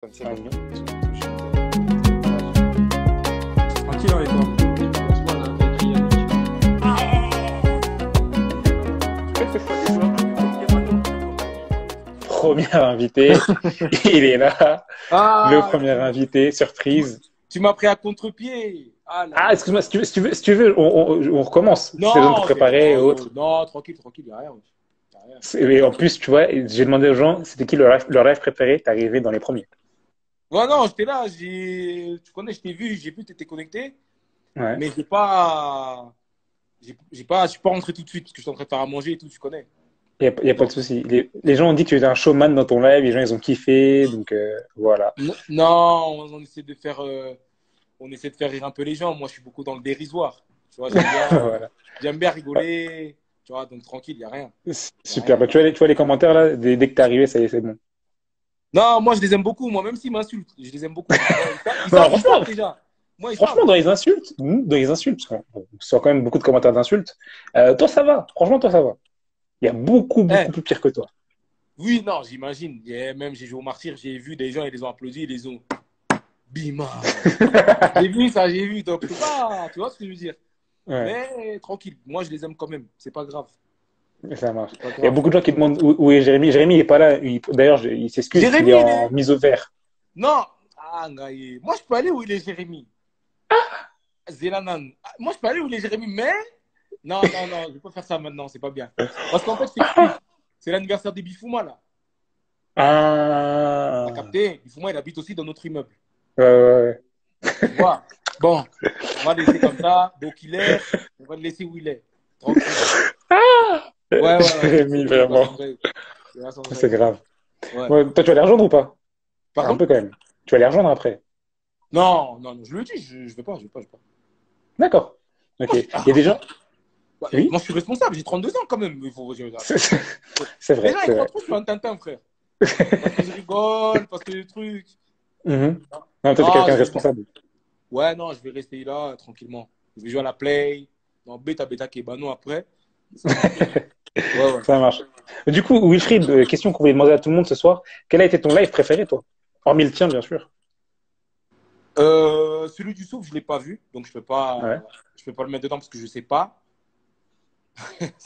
Comme ça, Ah, bon. bien. Tranquille avec toi. Franchement, on a un peu écrit Premier invité, il est là. Le Ah, premier invité, surprise. tu m'as pris à contre-pied. Ah là Ah, là. excuse-moi, si tu veux, on recommence. Si t'as besoin de te Non, préparer et autres. non, tranquille, tranquille, y a rien. Y a rien. Et en plus, tu vois, j'ai demandé aux gens, c'était qui leur live préféré, t'es arrivé dans les premiers. Ouais, non, j'étais là, tu connais, je t'ai vu, j'ai vu, t'étais connecté, Ouais. mais je suis pas rentré tout de suite parce que j'étais en train de faire à manger et tout, tu connais. Y a pas de Donc, souci. Les gens ont dit que tu étais un showman dans ton live, les gens ils ont kiffé, donc voilà. non, on essaie de faire rire un peu les gens. Moi, je suis beaucoup dans le dérisoire. Tu vois, Voilà. j'aime bien rigoler. Tu vois, donc tranquille, y a rien. Y a Super. rien. Bah, tu vois les commentaires là, dès que t'es arrivé, ça y est, c'est bon. Non, moi je les aime beaucoup, moi, même s'ils m'insultent, je les aime beaucoup. Moi, Non, ils savent franchement, déjà. Moi, ils savent. franchement, dans les insultes, parce qu'on reçoit quand même beaucoup de commentaires d'insultes. Toi, ça va. Franchement, toi, ça va. Il y a beaucoup, beaucoup Eh, plus pire que toi. oui, non, j'imagine. Même j'ai joué au martyr, j'ai vu des gens, ils les ont applaudis, ils les ont bima. J'ai vu ça, j'ai vu. Donc, tu vois ce que je veux dire. Ouais, Mais tranquille, moi je les aime quand même. C'est pas grave. ça marche. C'est pas Il y a grave. beaucoup de gens qui demandent où est Jérémy. Jérémy, il est pas là. D'ailleurs, il s'excuse parce qu'il est Jérémy, en mise au vert. non. Ah, Ngaï. Moi je peux aller où il est, Jérémy. Zélanan. Ah, moi je peux aller où il est, Jérémy, mais. Non, non, non, je vais pas faire ça maintenant, c'est pas bien. Parce qu'en fait, je t'explique. C'est l'anniversaire de Bifouma là. T'as Ah, capté? Bifouma, il habite aussi dans notre immeuble. ouais, ouais, Tu vois? Bon, on va le laisser comme ça. Donc il est. On va le laisser où il est. Tranquille. ouais. Ouais, ouais, ouais. Jérémy, Il va vraiment. s'enjailler. Il va C'est s'enjailler. grave. Ouais. Ouais, toi, tu vas les rejoindre ou pas? Un Pardon? peu quand même. Tu vas les rejoindre après. Non, non, non, je le dis, je vais pas, je vais pas, je vais pas. D'accord. Ok. Moi, Il y a des gens. ouais, Oui? moi, je suis responsable, j'ai 32 ans quand même. C'est c'est Les vrai, gens, ils c'est croient vrai. trop sur un Tintin, frère. Parce que je rigole, parce que les trucs. Mhm. Non, toi, t'es Non, quelqu'un de je rigole. responsable. Ouais, non, je vais rester là, tranquillement. Je vais jouer à la play. Non, bêta, bêta, Kebano après. Ça va être tranquille. Ouais, ouais. Ça marche. Du coup, Wilfried, question qu'on voulait demander à tout le monde ce soir. Quel a été ton live préféré, toi? Hormis le tien, bien sûr. Celui du Souf, je ne l'ai pas vu, donc Ouais. je peux pas le mettre dedans parce que je ne sais pas.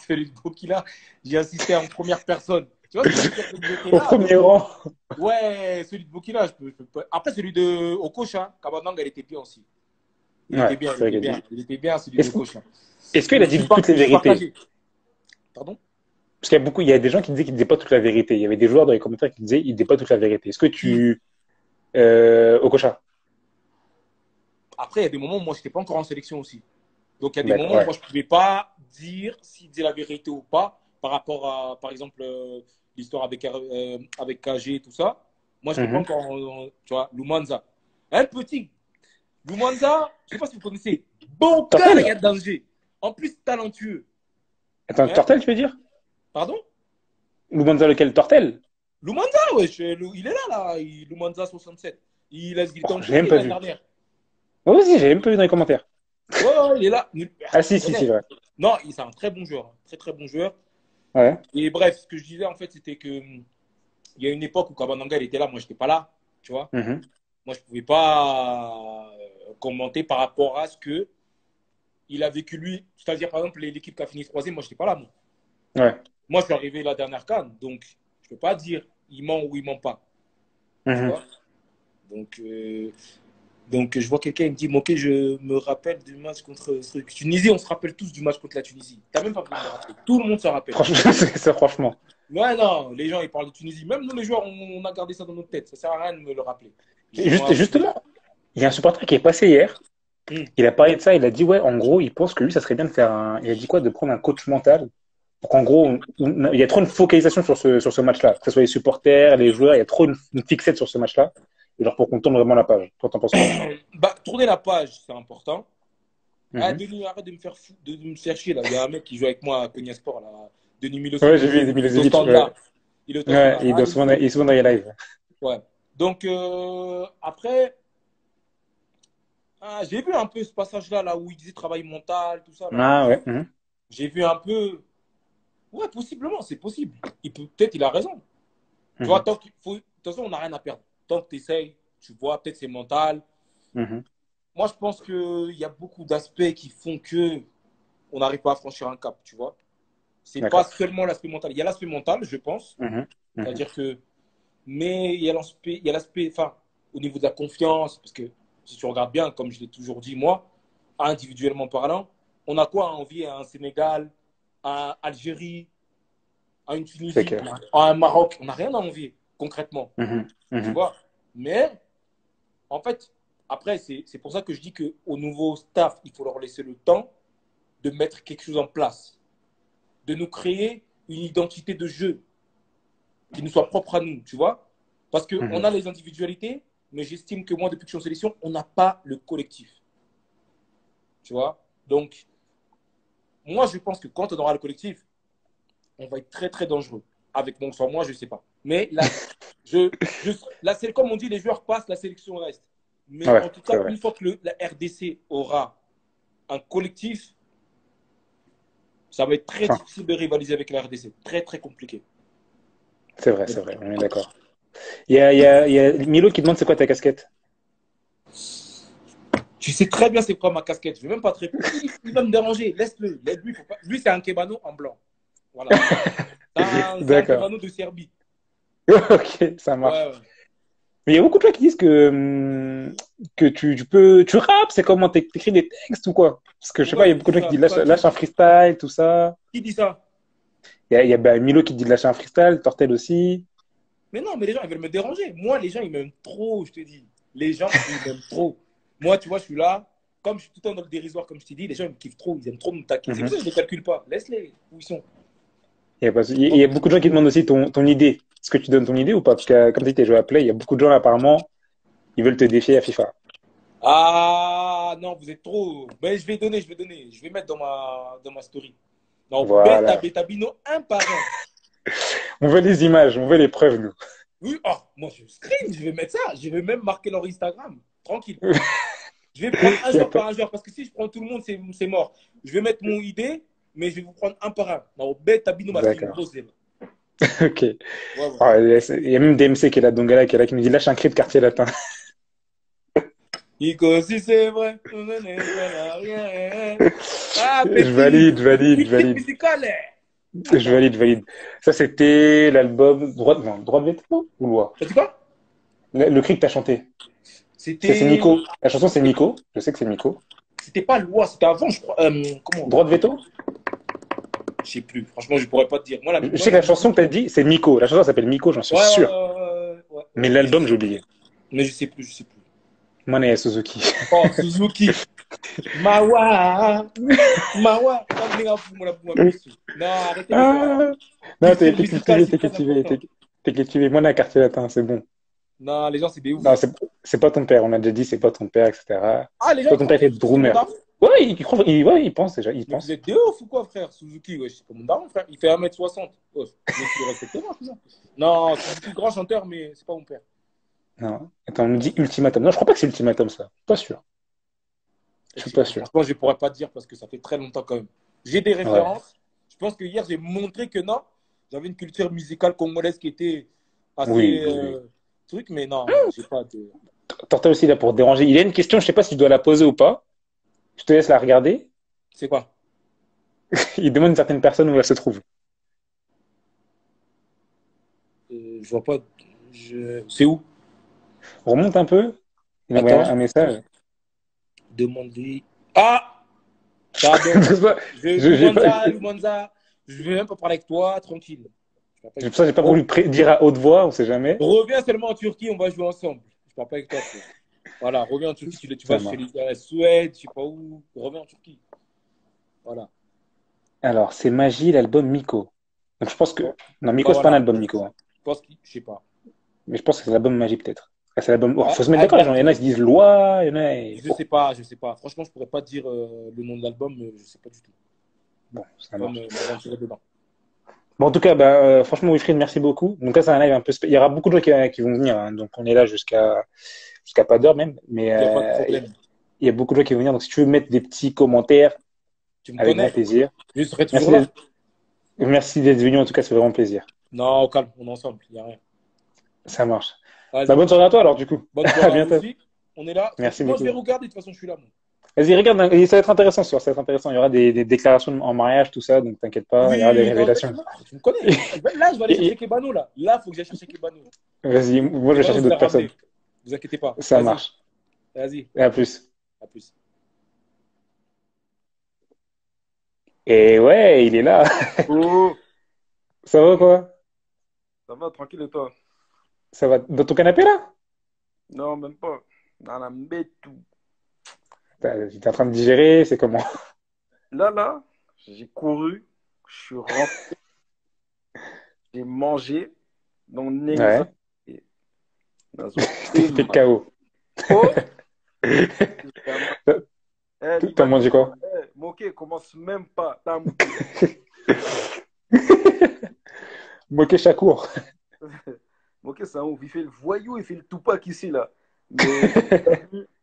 Celui de Bokila, j'ai assisté en première personne. Tu vois, celui qui était Au là. premier rang. Ouais, celui de Bokila, je peux pas. Après, celui de Okocha, Kabadang, elle était bien aussi. Il était Ouais, bien, c'est il vrai était qu'il bien. dit. Il était bien, celui de Est-ce Okocha. est-ce qu'il a dit toutes les Je suis vérités? partagé. Pardon? Parce qu'il y a des gens qui disaient qu'il disait pas toute la vérité. Il y avait des joueurs dans les commentaires qui disaient qu'il disait pas toute la vérité. Est-ce que Qui? tu, Okocha? Après, il y a des moments où moi, je n'étais pas encore en sélection aussi. Donc, il y a des D'accord, moments où ouais. moi, je ne pouvais pas dire s'il disait la vérité ou pas par rapport à, par exemple, l'histoire avec KG et tout ça. Moi, je n'étais pas Mhm. encore, tu vois, Lumanza. Un petit Lumanza, je ne sais pas si vous connaissez. Bon gars, il y Tortel? a danger. En plus, talentueux. Attends, Hein? Tortel, tu veux dire? Pardon? Lumanza lequel? Tortel? Lumanza, ouais, il est là, là. Lumanza 67. Il était Oh, en j'ai même Turquie pas l'année vu. dernière. Oh, vas-y, j'ai même pas vu dans les commentaires. Ouais, ouais, il est là. Ah, Tu si, si, si, connais. vrai. Non, c'est un très bon joueur. Très, très bon joueur. Ouais. Et bref, ce que je disais, en fait, c'était que il y a une époque où Kabananga, il était là. Moi, je n'étais pas là. Tu vois. Mhm. Moi, je ne pouvais pas commenter par rapport à ce que il a vécu lui. C'est-à-dire, par exemple, l'équipe qui a fini troisième, moi, je n'étais pas là. Ouais. Moi, je suis arrivé la dernière canne. Donc, je ne peux pas dire il ment ou il ment pas. Tu Mhm. vois. Donc, je vois quelqu'un qui me dit ok, je me rappelle du match contre Tunisie. On se rappelle tous du match contre la Tunisie. Tu n'as même pas besoin de me rappeler. Tout le monde se rappelle. Franchement, c'est ça, franchement. Ouais, non, les gens, ils parlent de Tunisie. Même nous, les joueurs, on a gardé ça dans notre tête. Ça sert à rien de me le rappeler. Et Je m'en rappelle déjà. justement, il y a un supporter qui est passé hier. Hum. Il a parlé de ça. Il a dit, ouais, en gros, il pense que lui, ça serait bien de faire un. Il a dit quoi? De prendre un coach mental. Pour qu'en gros, il y a trop une focalisation sur ce match-là. Que ce soit les supporters, les joueurs, il y a trop une fixette sur ce match-là. Et genre, pour qu'on tourne vraiment la page. Toi, t'en penses quoi? Bah, tourner la page, c'est important. Ah, Mhm. Denis, arrête de me faire de me faire chier là. Il y a un mec qui joue avec moi à Cognac Sport là. Denis Ouais, j'ai Milosevic. vu Il est au Milosevic. stand Ouais. là. Il est au stand Ouais, là. Allez, il est souvent dans les lives. ouais. Donc, après, j'ai vu un peu ce passage-là là où il disait travail mental, tout ça là. Ah ouais. Mhm. J'ai vu un peu. Ouais, possiblement, c'est possible. Peut-être il a raison. Tu vois, Mhm. de toute façon, on n'a rien à perdre. tant que tu essayes, tu vois, peut-être c'est mental. Mhm. Moi, je pense qu'il y a beaucoup d'aspects qui font que on n'arrive pas à franchir un cap, tu vois. C'est pas D'accord. seulement l'aspect mental. Il y a l'aspect mental, je pense. Mhm. Mhm. C'est-à-dire que, mais il y a l'aspect, enfin, au niveau de la confiance, parce que si tu regardes bien, comme je l'ai toujours dit, moi, individuellement parlant, on a quoi à envier à un Sénégal, à Algérie, à une C'est Tunisie, clair. à un Maroc? On n'a rien à envier, concrètement, Mhm. tu Mhm. vois. Mais, en fait, après, c'est pour ça que je dis qu'au nouveau staff, il faut leur laisser le temps de mettre quelque chose en place, de nous créer une identité de jeu qui nous soit propre à nous, tu vois. Parce qu'on Mhm. a les individualités, mais j'estime que moi, depuis que je suis en sélection, on n'a pas le collectif, tu vois. Donc, moi, je pense que quand on aura le collectif, on va être très, très dangereux. Avec mon sang, moi, je ne sais pas. Mais là, là c'est comme on dit, les joueurs passent, la sélection reste. Mais Ouais, en tout c'est cas, vrai. une fois que la RDC aura un collectif, ça va être très Enfin, difficile de rivaliser avec la RDC. Très, très compliqué. c'est vrai, on est d'accord. Il y a Milo qui demande c'est quoi ta casquette? Tu sais très bien c'est quoi ma casquette. Je ne vais même pas te répondre. Il va me déranger. Laisse-le. Laisse-lui. Faut pas... Lui, c'est un Kebano en blanc. Voilà. C'est un D'accord. Kebano de Serbie. Ok, ça marche. Ouais, ouais. Mais il y a beaucoup de gens qui disent que tu rappes, c'est comment t'écris des textes ou quoi? Parce que je sais pas, il y Pourquoi a il beaucoup dit de gens qui ça? disent Pourquoi lâche un freestyle, tout ça. qui dit ça? Il y a bah, Milo qui dit de lâcher un freestyle, Tortel aussi. Mais non, mais les gens, ils veulent me déranger. Moi, les gens, ils m'aiment trop, je te dis. Les gens, ils m'aiment trop. Moi, tu vois, je suis là. Comme je suis tout le temps dans le dérisoire, comme je t'ai dit, les gens, ils me kiffent trop. Ils aiment trop me taquiner. C'est pour Mhm. ça que je ne les calcule pas. Laisse-les où ils sont. Il y a beaucoup de gens qui demandent aussi ton idée. Est-ce que tu donnes ton idée ou pas? Parce que comme tu dis, t'es joué à Play, il y a beaucoup de gens apparemment, ils veulent te défier à FIFA. Ah, non, vous êtes trop. Ben, je vais donner, je vais donner. Je vais mettre dans ma story. Non, Beta, Voilà. Betabino, un par un. On veut les images, on veut les preuves, nous. Oui, oh, moi, je screen, je vais mettre ça. Je vais même marquer leur Instagram. Tranquille. Je vais prendre un Il y a joueur pas... par un joueur. Parce que si je prends tout le monde, c'est mort. Je vais mettre mon idée, mais je vais vous prendre un par un. Non, Betabino m'a fait une D'accord. grosse zèle. Ok. Ouais, ouais. Ah, il y a même DMC qui est là, Dongala qui est là, qui nous dit lâche un cri de quartier latin. Ico, si c'est vrai, on n'est pas rien. Ah, Je petit, valide, je valide, je critique valide. musicale. Je Attends, valide, je valide. Ça, c'était l'album Droit de veto ou Loi? t'as dit quoi? Le cri que t'as chanté. C'est C'était. Miko. La chanson, c'est Miko. Je sais que c'est Miko. C'était pas loi, c'était avant, je crois. Comment? Droit de veto? Je sais plus. Franchement, je pourrais pas te dire. Moi, Je moi, sais que la la chanson musique. que t'as dit, c'est Miko. La chanson s'appelle Miko, j'en suis Ouais, ouais, sûr. ouais, ouais, ouais, Mais ouais. Mais l'album, j'ai oublié. je sais plus, je sais plus. Mane Suzuki. Oh, Suzuki. Mawa. Mawa. Quand les gars, vous m'avez plus. Non, arrêtez les gars. Ah! Non, Culture t'es musicale, cultivé, c'est t'es très cultivé, important. t'es cultivé. Moi, on a un quartier latin, c'est bon. Non, les gens, c'est des Non, ouf. c'est pas ton père. On a déjà dit, c'est pas ton père, etc. Ah, les gens, Toi, ils ton croient père que était Suzuki, c'est mon drummer. daron. Ouais, ouais, il pense déjà, il Mais vous pense. êtes des ouf ou quoi, frère? Suzuki, ouais, c'est pas mon daron, frère. Il fait 1m60. Oh, mais tu respectez-moi, tout ça. Non, Suzuki, grand chanteur, mais c'est pas mon père. Non. Attends, on nous dit ultimatum. Non, je crois pas que c'est ultimatum, ça. Pas sûr. Je Je suis sais pas plus. sûr. Franchement, je pourrais pas te dire parce que ça fait très longtemps quand même. J'ai des Ouais. références. Je pense que hier, j'ai montré que non, j'avais une culture musicale congolaise qui était assez Oui, oui, oui. truc, mais non, j'ai pas de. Tortel aussi là pour déranger. Il y a une question, je sais pas si je dois la poser ou pas. Je te laisse la regarder. C'est quoi? Il demande une certaine personne où elle se trouve. Je vois pas. C'est où? Remonte un peu. Il envoie Attends, un message. demande-lui. Ah! Pardon. J'ai pas, Lumanza, je vais même pas parler avec toi, tranquille. Je parle pas c'est avec pour ça toi. que j'ai pas voulu dire à haute voix, on sait jamais. Reviens seulement en Turquie, on va jouer ensemble. Je parle pas avec toi, frère. Voilà, reviens en Turquie, tu vas Ça chez marche. les Suède, je sais pas où. Reviens en Turquie. Voilà. Alors, c'est Magie, l'album Miko. Donc je pense que. Bon. Non, Bah Miko, c'est pas un voilà. album Miko, hein. Je pense que, je sais pas. Mais je pense que c'est l'album Magie peut-être. Ah, c'est l'album. Oh, Ah, faut se mettre ah, d'accord, les bah, gens. Il y en a qui se disent loi, il y en a. je Oh, sais pas, je sais pas. Franchement, je pourrais pas te dire le nom de l'album, je sais pas du tout. bon, ça Je peux pas marche. m'aventurer dedans. Bon, en tout cas, bah, franchement, Wilfried, merci beaucoup. Donc là, c'est un live un peu Il y aura beaucoup de gens qui vont venir, hein. Donc on est là jusqu'à pas d'heure même. Mais Il n'y a pas de problème. il y a beaucoup de gens qui vont venir. Donc si tu veux mettre des petits commentaires, Tu me avec grand connais? plaisir. Je serai toujours Merci là. merci d'être venu. En tout cas, c'est vraiment plaisir. Non, au calme, on est ensemble, il n'y a rien. Ça marche. Bah, Vas-y. bonne soirée à toi alors, du coup. Bonne À soirée à vous bientôt. aussi. On est là. Merci Moi, je vais beaucoup. regarder. De toute façon, je suis là, moi. Vas-y, regarde, et ça va être intéressant ce soir, ça va être intéressant. Il y aura des déclarations en mariage, tout ça, donc t'inquiète pas, il y aura des Oui, non, révélations. t'inquiète pas. Tu me connais. Là, je vais aller Et- chercher et- Kebano, là. Là, il faut que j'aille chercher Kebano. Vas-y, moi je vais Kebano, chercher je vais d'autres la personnes. ramener. Ne vous inquiétez pas. Ça Vas-y. marche. Vas-y. Et à plus. À plus. Et ouais, il est là. Oh, Ça va quoi? ça va, tranquille et toi? Ça va dans ton canapé là? Non, même pas. Dans la tout. T'es en train de digérer, c'est comment? Là, j'ai couru, je suis rentré, j'ai mangé, donc Nengza. Ouais, Nazo t'es fait Pema. KO. Oh, T'as t'as Libanais, mangé quoi? Moké, commence même pas. T'as Moké. Moqué Chakour. Moké, c'est un ouf. Il fait le voyou, il fait le Tupac ici, là. Mais,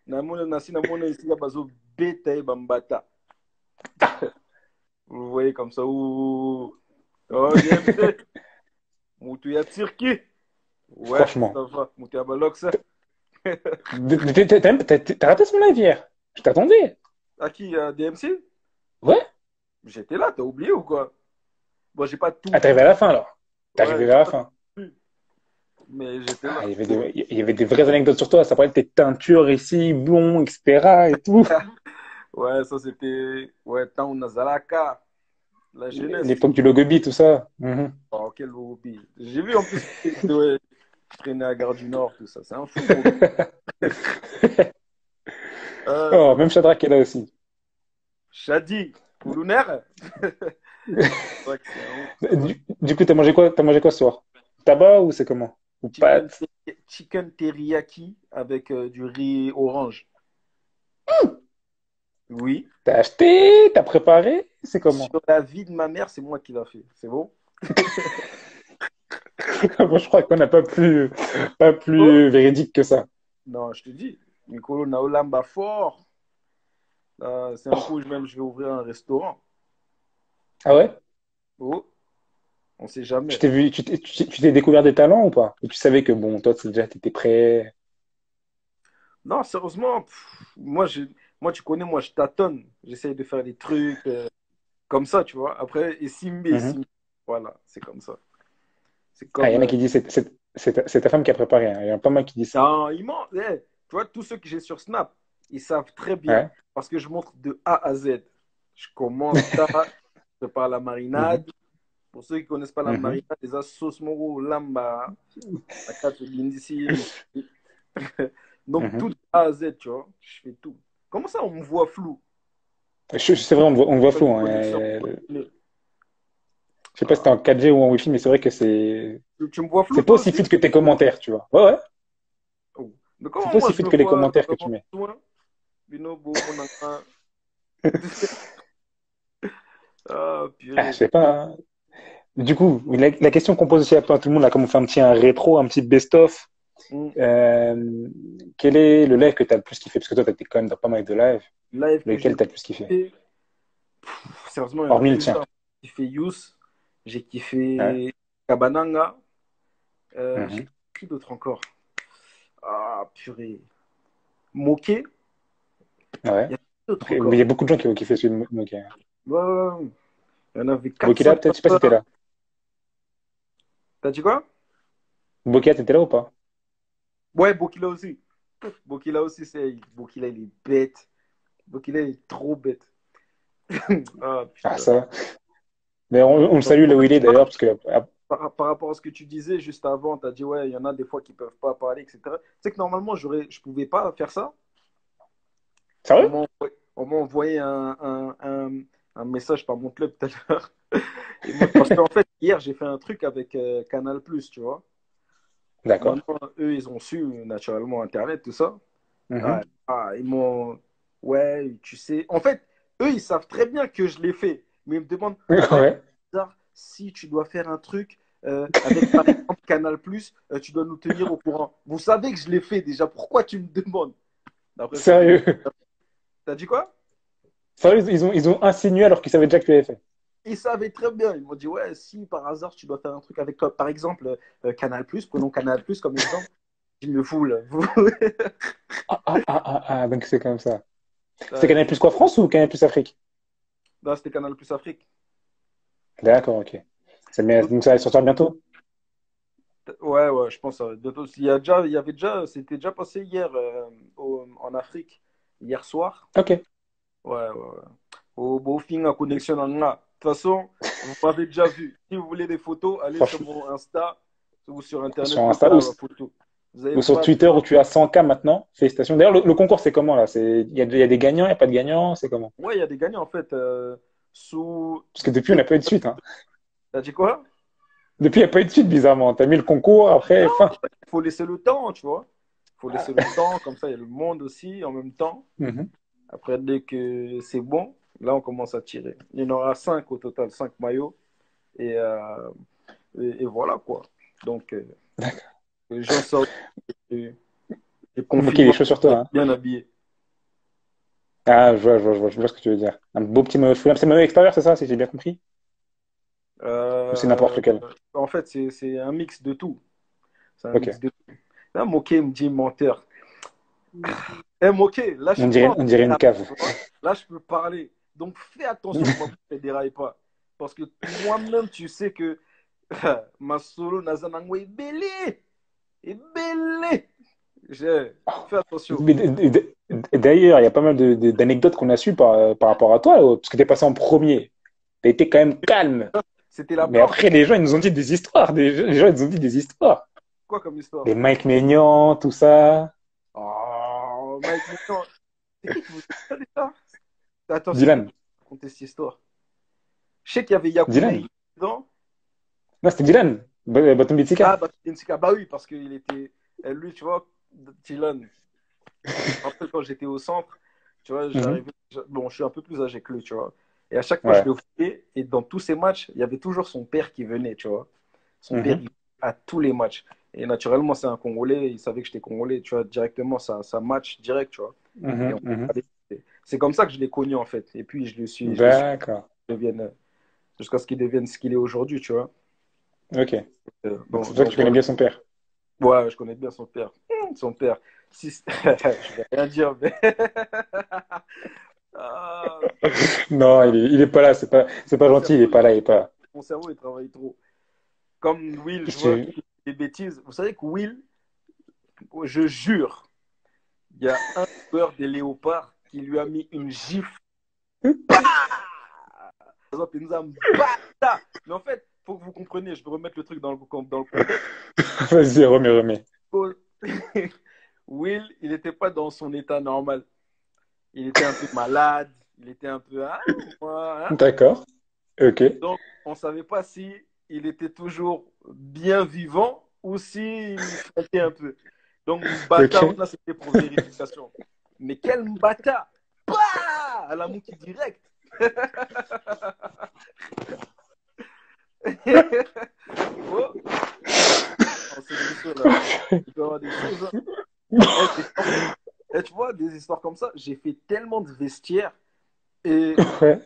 Namona Nasi, Namona ici, là, Bazo Beta et Bambata. Vous le voyez comme ça. Ouh. Oh, DMC. Moutou ya Tirki. Ouais, Franchement. ça va. Moutou ya Balok, ça. T'as raté ce live hier. Je t'attendais. À qui? DMC? Ouais? J'étais là, t'as oublié ou quoi? Bon, j'ai pas tout Ah, t'es arrivé vu. à la fin alors. T'es Ouais, arrivé j'ai vers la pas fin. tout vu. Mais j'étais Ah, là. il y avait des vraies anecdotes sur toi. Ça parlait de tes teintures ici, blond, etc. et tout. Ouais, ça c'était. Ouais, Town Nazalaka. La jeunesse. L'époque du Logobie, tout ça. Mhm. Oh, quel hobby. J'ai vu en plus que ouais, je traînais à Gare du Nord, tout ça. C'est un fou, mon gars. Oh, Euh, même Shadrach est là aussi. Shadi, Koulouner. C'est vrai que c'est un ouf, ça, ouais. Du coup, t'as mangé quoi? T'as mangé quoi ce soir? Tabac ou c'est comment? Ou Chicken, pâtes? chicken teriyaki avec du riz orange. Oui. T'as acheté? T'as préparé? C'est comment? Sur la vie de ma mère, c'est moi qui l'a fait. C'est bon? Moi, je crois qu'on n'a pas Oh. plus véridique que ça. Non, je te dis, Nicolo Naolamba fort. C'est un coup, même je vais ouvrir un restaurant. Ah ouais? Oh, on sait Tu jamais. t'es vu, tu t'es découvert des talents ou pas? Ou tu savais que bon, toi, déjà, t'étais prêt? Non, sérieusement, moi, tu connais, moi, je tâtonne. J'essaye de faire des trucs comme ça, tu vois. Après, et Simbi, et Mhm. Simbi. Voilà, c'est comme ça. C'est Ah, il comme. y en a qui disent c'est ta femme qui a préparé, hein. Il y en a pas mal qui disent ça. Non, tu vois, tous ceux que j'ai sur Snap, ils savent très bien. Ouais. Parce que je montre de A à Z. Je commence ça, je prépare la Mhm. marinade. Pour ceux qui ne connaissent pas la Mhm. marinade, des sauce moro, lamba, la carte d'ici. Donc, tout Mhm. de A à Z, tu vois. Je fais tout. Comment ça, on me voit flou? C'est vrai, on voit Pas de flou, hein. connexion. Je sais pas si t'es en 4G ou en Wi-Fi, mais c'est vrai que Tu me vois flou, c'est pas toi aussi aussi? fluide que tes commentaires, tu vois. Ouais, ouais. Oh. Mais C'est comment pas moi, aussi je fluide me que les vois commentaires que tu vraiment mets. loin? Binobo, mon enfant. Ah, Ah, je purée. sais pas, hein. Du coup, la question qu'on pose aussi à tout le monde, là, comme on fait un rétro, un petit best-of, Hmm. euh, quel est le live que t'as le plus kiffé? Parce que toi, t'as été quand même dans pas mal de lives. Live que j'ai Lequel t'as le plus kiffé? fait. Sérieusement, il y en a Hormis le tien. plusieurs. J'ai kiffé Yous, j'ai Ouais. kiffé Kabananga, j'ai Mhm. kiffé qui d'autre encore? Ah, purée. Moké, Ouais. il y a qui d'autre Il y encore? a beaucoup de gens qui ont kiffé celui de Moki. Ouais, ouais, ouais. Il y en avait Bokila, 4-5 peut-être? Je sais pas si comme t'étais ça. là. T'as dit quoi? Bokia, t'étais là ou pas? Ouais, Bokila aussi. Bokila aussi, Bokila, il est bête. Bokila, il est trop bête. Ah, Ah, putain. ça. Mais on le salue En là où fait, il est tu vois, d'ailleurs, parce que par rapport à ce que tu disais juste avant, tu as dit, ouais, il y en a des fois qui peuvent pas parler, etc. Tu sais que normalement, je pouvais pas faire ça. sérieux? On m'a envoyé un message par mon club tout à l'heure. Parce qu'en fait, hier, j'ai fait un truc avec Canal+, tu vois. D'accord. Maintenant, eux, ils ont su, naturellement, Internet, tout ça. Mhm. Ah, ils m'ont... Ouais, tu sais... En fait, eux, ils savent très bien que je l'ai fait. Mais ils me demandent, ouais, Ouais. bizarre, si tu dois faire un truc avec, par exemple, Canal+, tu dois nous tenir au courant. Vous savez que je l'ai fait déjà. Pourquoi tu me demandes? D'après ce que j'ai Sérieux. T'as dit quoi? Sérieux, ils ont insinué alors qu'ils savaient déjà que tu l'avais fait. Ils savaient très bien. Ils m'ont dit, ouais, si par hasard tu dois faire un truc avec toi, par exemple, Canal+, prenons Canal+, comme exemple. Je me fous, là. Donc c'est comme ça. C'était Ouais. Canal Plus quoi France ou Canal Plus Afrique? Non, c'était Canal Plus Afrique. D'accord, ok. Donc ça va sortir bientôt? Ouais, ouais, je pense. Bientôt. Il y avait déjà, c'était déjà passé hier en Afrique, hier soir. Ok. Ouais, ouais, ouais. Au fin, en connexion en là. De toute façon, vous m'avez déjà vu. Si vous voulez des photos, allez sur Franchement, mon Insta ou sur Internet, sur vous Insta verrez ma photo. Vous n'avez ou sur pas Twitter besoin. où tu as 100K maintenant. Félicitations. D'ailleurs, le concours, c'est comment là? Il y a des gagnants, il n'y a pas de gagnants, c'est comment? Ouais, il y a des gagnants en fait. Sous. Parce que depuis, on n'a pas eu de suite. Hein. T'as dit quoi? Depuis, il n'y a pas eu de suite, bizarrement. Tu as mis le concours, après, fin. Il faut laisser le temps, tu vois. Il faut laisser le temps, comme ça, il y a le monde aussi en même temps. Mhm. Après, dès que c'est bon, là, on commence à tirer. Il y en aura 5 au total, 5 maillots. Et, et voilà quoi. Donc, les gens sortent et, et Ok, confient les chaussures sur toi. Hein. bien habillés. Ah, je vois ce que tu veux dire. Un beau petit maillot de foot. C'est un maillot extérieur, c'est ça, si j'ai bien compris? Ou c'est n'importe Euh, lequel? En fait, c'est un mix de tout. C'est un mix Ok. de tout. Là, Moké me dit menteur. Eh, Moké, là, je suis pas en On dirait une train, cave. tu vois. Là, je peux parler. Donc, fais attention que ma bouche ne déraille pas. Parce que moi-même, tu sais que ma solo Nazanangwe est belé. Est belé. Fais attention. Mais d'ailleurs, il y a pas mal d'anecdotes qu'on a su par rapport à toi, parce que tu es passé en premier. Tu été quand même calme. C'était la Mais planque. après, les gens, ils nous ont dit des histoires. Les gens, ils nous ont dit des histoires. Quoi comme histoire? Des Mike Maignan, tout ça. Oh, Mike, mais non. C'est qui vous dit ça déjà? Attends, c'est qui Dylan. qui racontait cette histoire? Je sais qu'il y avait Yakoubé Dylan. dedans. Non, c'était Dylan. Baton Ah, Bitsika. bah, Benzika, bah oui, parce qu'il était. Lui, tu vois, Dylan. Après, quand j'étais au centre, tu vois, Mhm. j'arrivais. Bon, je suis un peu plus âgé que lui, tu vois. Et à chaque fois, je Ouais. le voyais. Et dans tous ces matchs, il y avait toujours son père qui venait, tu vois. Son père, Mhm. il à tous les matchs. Et naturellement, c'est un Congolais. Il savait que j'étais Congolais, tu vois, directement, ça match direct, tu vois. Et Mhm. Mhm. c'est comme ça que je l'ai connu, en fait. Et puis, je le suis D'accord. jusqu'à ce qu'il devienne ce qu'il est aujourd'hui, tu vois. Ok. Donc, Bon, c'est toi qui donc connais voilà. bien son père. Ouais, je connais bien son père. Son père. Si... je vais rien dire, mais. Ah, Non, il est pas là. C'est pas mon gentil. Il est cerveau, pas là. Il est pas. mon cerveau, il travaille trop. Comme Will, je vois Je- qu'il fait des bêtises. Vous savez que Will, je jure, il y a un joueur des Léopards qui lui a mis une gifle. Par exemple, il nous a bata. Mais en fait, il faut que vous compreniez, je vais remettre le truc dans le contexte. Vas-y, remets. Will, il n'était pas dans son état normal. Il était un peu malade, il était un peu. Hein, hein. D'accord. Ok. Donc, on ne savait pas si il était toujours bien vivant ou s'il flottait un peu. Donc, Mbata, Ok. là, c'était pour vérification. Mais quel Mbata! Bah à la mouki direct! Oh, c'est des choses là. Il peut y avoir des choses. Hein. En fait, tu vois, des histoires comme ça, j'ai fait tellement de vestiaires et Ouais.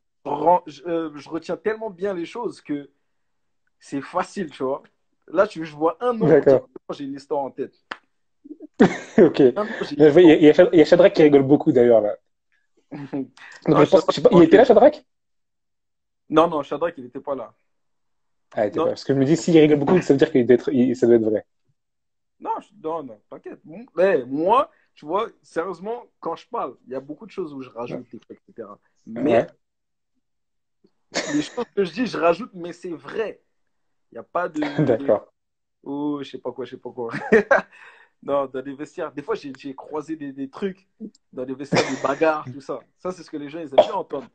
je retiens tellement bien les choses que c'est facile, tu vois. Là, je vois un nom, D'accord. directement, j'ai une histoire en tête. Ok. Un nom, j'ai une Mais histoire. il y a Shadrach qui rigole beaucoup d'ailleurs là. Donc Non, je pense, je sais pas, il était tranquille. là, Shadrach? Non, non, Shadrach, il n'était pas là. Ah, il était Non, pas. Parce que je me dis, s'il rigole beaucoup, ça veut dire ça doit être vrai. non, non, non, t'inquiète. Mais moi, tu vois, sérieusement, quand je parle, il y a beaucoup de choses où je rajoute, etc. Ouais. Mais les choses que je dis, je rajoute, mais c'est vrai. Il n'y a pas de. D'accord. Oh, je sais pas quoi, je sais pas quoi. Non, dans des vestiaires. Des fois, j'ai croisé des trucs dans des vestiaires, des bagarres, tout ça. Ça, c'est ce que les gens, ils aiment bien entendre.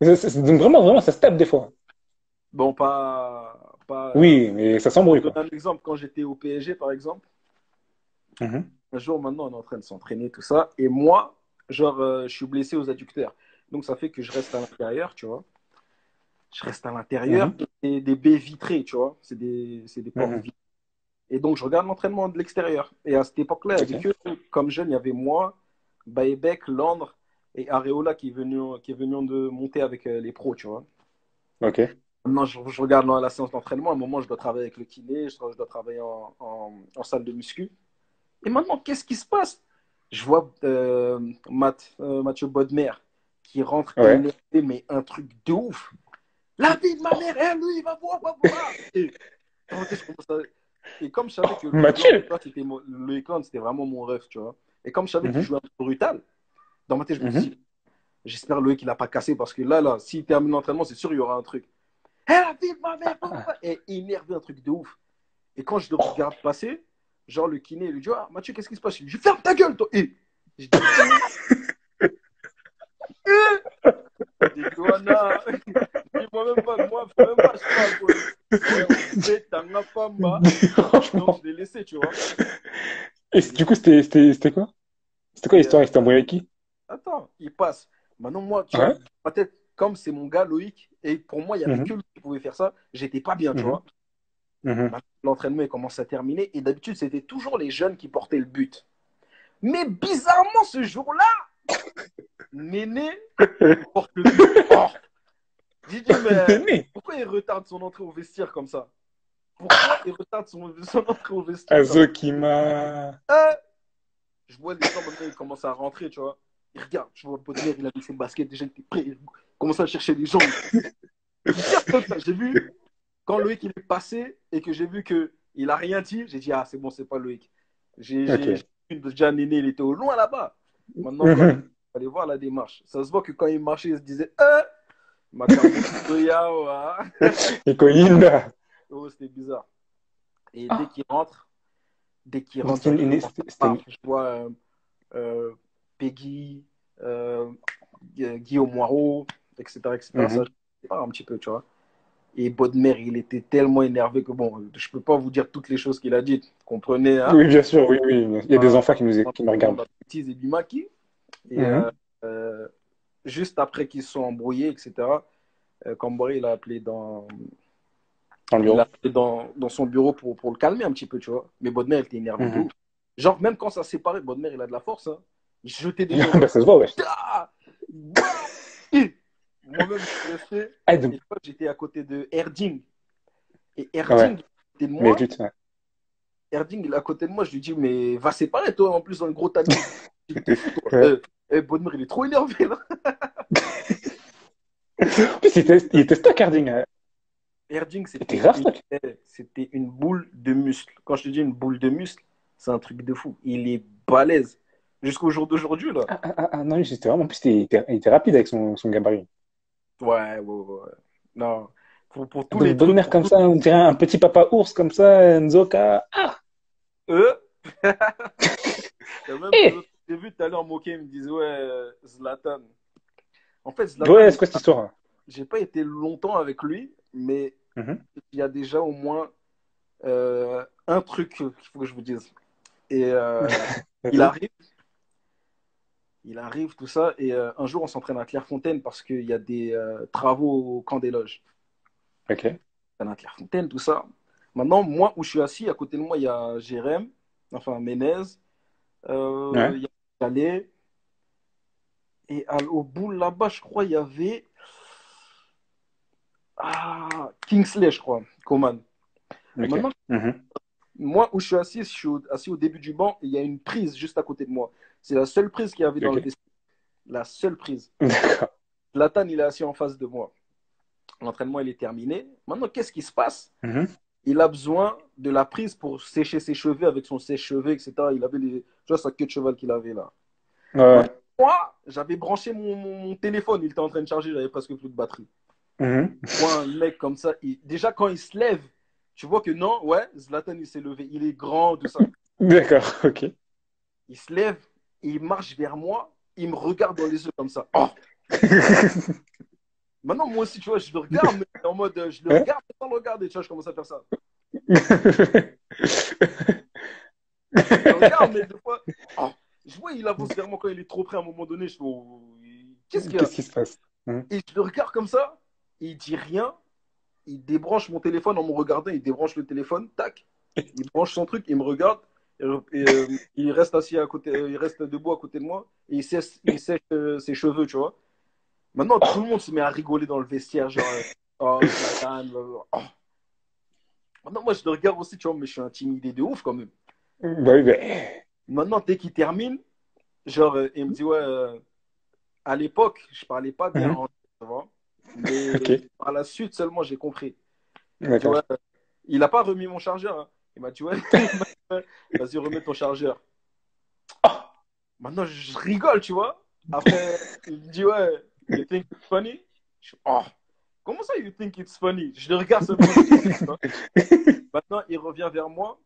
Donc vraiment, ça se tape des fois. Bon, pas. Oui, mais ça Je s'embrouille te quoi. donne un exemple. Quand j'étais au PSG, par exemple, Mhm. un jour maintenant, on est en train de s'entraîner, tout ça. Et moi, genre, je suis blessé aux adducteurs. Donc, ça fait que je reste à l'intérieur, tu vois. Je reste à l'intérieur Mhm. et des baies vitrées, tu vois. C'est des portes Mhm. vitrées. Et donc, je regarde l'entraînement de l'extérieur. Et à cette époque-là, avec Ok. eux, comme jeune, il y avait moi, Baebek, Landre et Areola qui est venu de monter avec les pros, tu vois. Ok. Maintenant, je regarde la séance d'entraînement. À un moment, je dois travailler avec le kiné, je dois travailler en salle de muscu. Et maintenant, qu'est-ce qui se passe? Je vois Mathieu Bodmer qui rentre Ouais. énervé, mais un truc de ouf. La vie de ma mère, lui, il va voir, va voir. Dans ma tête, je commence et comme je savais que Mathieu. Loïc Land, c'était vraiment mon rêve, tu vois. Et comme je savais qu'il Mhm, jouait un peu brutal, dans ma tête, je me mhm. dis, j'espère Loïc qu'il n'a pas cassé parce que là, s'il termine l'entraînement, c'est sûr, il y aura un truc. La vie de ma mère, Ah, et énervé, un truc de ouf. Et quand je le regarde passer, genre le kiné, il lui dit, ah, Mathieu, qu'est-ce qui se passe? Il lui dit, ferme ta gueule, toi. Et je dis, j'ai dit, Wana, moi-même pas, moi, faut même pas, je parle, quoi. Ouais, on fait Tanga Pamba. Donc, franchement. je l'ai laissé, tu vois. Et Je l'ai du coup, laissé. c'était quoi? C'était quoi Et l'histoire? Il s'était embrouillé avec qui? attends, il passe. Maintenant, moi, tu vois, Ouais. peut-être comme c'est mon gars, Loïc, et pour moi, il n'y avait que Mhm, lui qui pouvait faire ça, j'étais pas bien, tu mhm, vois. mhm. Maintenant, l'entraînement il commence à terminer, et d'habitude, c'était toujours les jeunes qui portaient le but. Mais bizarrement, ce jour-là, Néné porte le but. Oh, j'ai dit, mais Néné. pourquoi il retarde son entrée au vestiaire comme ça? Pourquoi il retarde son entrée au vestiaire comme Azokima. ça? Je vois les gens maintenant, ils commencent à rentrer, tu vois. Ils regardent, je vois Baudelaire, il a mis ses baskets, déjà il était prêt, il commence à chercher les gens. Direct comme ça, j'ai vu, quand Loïc il est passé et que j'ai vu qu'il a rien dit, j'ai dit, ah, c'est bon, c'est pas Loïc. J'ai Ok. vu déjà Néné, il était au loin là-bas. Maintenant, quand il Mhm. fallait voir la démarche, ça se voit que quand il marchait, il se disait, Makambo Yao, Iko Yinda. oh, c'était bizarre. Et Ah, dès qu'il donc rentre directement, c'était paf, je vois euh, Peggy, euh, Guillaume Moirot, etc., etc. Ça, Mhm. je sais pas un petit peu, tu vois. Et Bodmer, il était tellement énervé que bon, je peux pas vous dire toutes les choses qu'il a dites. Vous comprenez, hein? Oui, bien sûr, oui, oui. Il y a des enfants qui nous Tout le monde regardent. a bêtise et du maquis. Et Mhm. euh, juste après qu'ils se sont embrouillés, etc., Cambori, Dans le il l'a bureau. appelé dans son bureau pour le calmer un petit peu, tu vois. Mais Bodmer, il était énervé de Mhm. ouf. Genre, même quand ça s'est séparé, Bodmer, il a de la force, hein. Il jetait des choses. Bah, ça se voit, ouais. Ah, bah, et moi-même, je suis resté. Ah, Et toi, j'étais à côté de Erding. Et ouais, Erding, il est à côté de mais moi. vite, ouais. Erding, il est à côté de moi. Je lui dis, mais va séparer, toi, en plus, dans le gros tanning. Je dis, t'es fou, toi. Ouais. Bodmer, il est trop énervé, là. En plus, il était stock, Harding. Erding, Il était grave stock. c'était une boule de muscle. Quand je te dis une boule de muscle, c'est un truc de fou. Il est balèze. Jusqu'au jour d'aujourd'hui, là. Non, lui, c'était vraiment. En plus, il était rapide avec son gabarit. Ouais, ouais, ouais, ouais. Non. Pour tous Donc, les bonne trucs, mère pour comme tous ça, on dirait un petit papa ours comme ça, Nzoka. Ah! eux. Il y a même des Eh! autres. J'ai vu tout à l'heure moquer, il me disait, ouais, Zlatan. En fait, Zlatan, Ouais, c'est quoi cette histoire? j'ai pas été longtemps avec lui, mais Mhm. il y a déjà au moins un truc qu'il faut que je vous dise. Et il Vas-y. arrive, il arrive, tout ça, et un jour, on s'entraîne à Clairefontaine parce qu'il y a des travaux au camp des loges. Ok. On s'entraîne à Clairefontaine, tout ça. Maintenant, moi, où je suis assis, à côté de moi, il y a Jérém, enfin Ménez, Ouais. il y a Calais, et au bout là-bas, je crois, il y avait Kingsley, je crois, Coman. Ok. Maintenant, Mhm. moi, où je suis assis au début du banc, et il y a une prise juste à côté de moi. C'est la seule prise qu'il y avait dans le Ok. vestiaire. La seule prise. D'accord. Zlatan, il est assis en face de moi. L'entraînement, il est terminé. Maintenant, qu'est-ce qui se passe? Mhm. Il a besoin de la prise pour sécher ses cheveux avec son sèche-cheveux, etc. Il avait tu vois, sa queue de cheval qu'il avait là. Ouais. Maintenant, moi, j'avais branché mon téléphone. Il était en train de charger, j'avais presque plus de batterie. Mhm. Moi, un mec comme ça, déjà quand il se lève, tu vois que non, ouais, Zlatan, il s'est levé. Il est grand, tout ça. D'accord. Ok. Il se lève, et il marche vers moi. Il me regarde dans les yeux comme ça. Oh. Maintenant, moi aussi, tu vois, je le regarde, mais en mode, je le Hein. regarde sans le regarder. Tu vois, je commence à faire ça. Je le regarde, mais des fois, oh, je vois, il avance vers moi quand il est trop près à un moment donné. Je fais, oh, qu'est-ce qu'il y a? Qu'est-ce qui se passe? Mhm. Et je le regarde comme ça, il dit rien, il débranche mon téléphone en me regardant, il débranche le téléphone, tac, il branche son truc, il me regarde, il reste assis à côté, il reste debout à côté de moi, et il sèche ses cheveux, tu vois. Maintenant, tout le monde se met à rigoler dans le vestiaire, genre, Oh, Zlatan, oh. Maintenant, moi, je le regarde aussi, tu vois, mais je suis intimidé de ouf quand même. Bah oui, bah, Maintenant, dès qu'il termine, genre, il me dit, ouais, à l'époque, je parlais pas bien mhm, anglais, tu vois. Mais ok, par la suite seulement, j'ai compris. Il m'a dit, ouais, d'accord. il n'a pas remis mon chargeur, hein. Il m'a dit, ouais, il m'a dit, ouais, vas-y, remets ton chargeur. Ah, Maintenant, je rigole, tu vois. Après, il me dit, ouais, you think it's funny? Oh, comment ça, you think it's funny? Je le regarde seulement, je rigole, tu vois. Maintenant, il revient vers moi.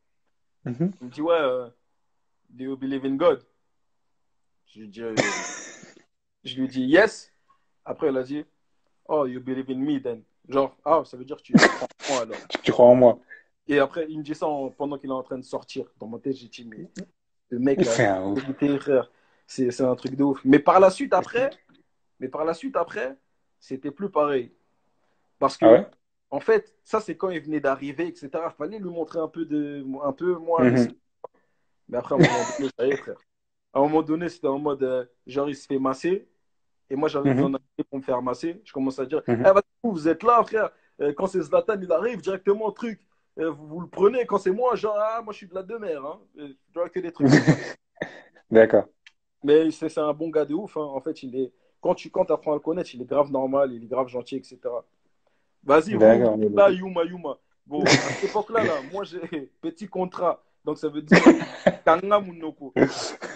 mhm, Il me dit, ouais, do you believe in God? Je lui dis, yes. Après, il a dit, oh, you believe in me then. Genre, ah, ça veut dire que tu crois en moi alors. tu crois en moi. Et après, il me dit ça pendant qu'il est en train de sortir. Dans mon tête, j'ai dit, mais le mec là, C'est un ouf. vérité, frère, c'est un truc de ouf. Mais par la suite après, c'était plus pareil. Parce Ah que, ouais? en fait, ça, c'est quand il venait d'arriver, etc. Il fallait lui montrer un peu moins le. Mhm, Mais après, à un moment donné, ça y est, frère. À un moment donné, c'était en mode, genre, il se fait masser. Et moi, j'avais besoin mhm, d'un clé pour me faire masser. Je commence à dire, mhm. eh, vous êtes là, frère. Quand c'est Zlatan, il arrive directement, truc. Vous le prenez. Quand c'est moi, genre, ah, moi, je suis de la demeure. Hein. Tu vois que des trucs comme ça. D'accord, Mais c'est un bon gars de ouf. Hein. En fait, quand tu apprends à le connaître, il est grave normal, il est grave gentil, etc. Vas-y, vous d'accord. là, Yuma, Yuma. Bon, à cette époque-là, là, moi, j'ai petit contrat. Donc, ça veut dire Kanga Munoko.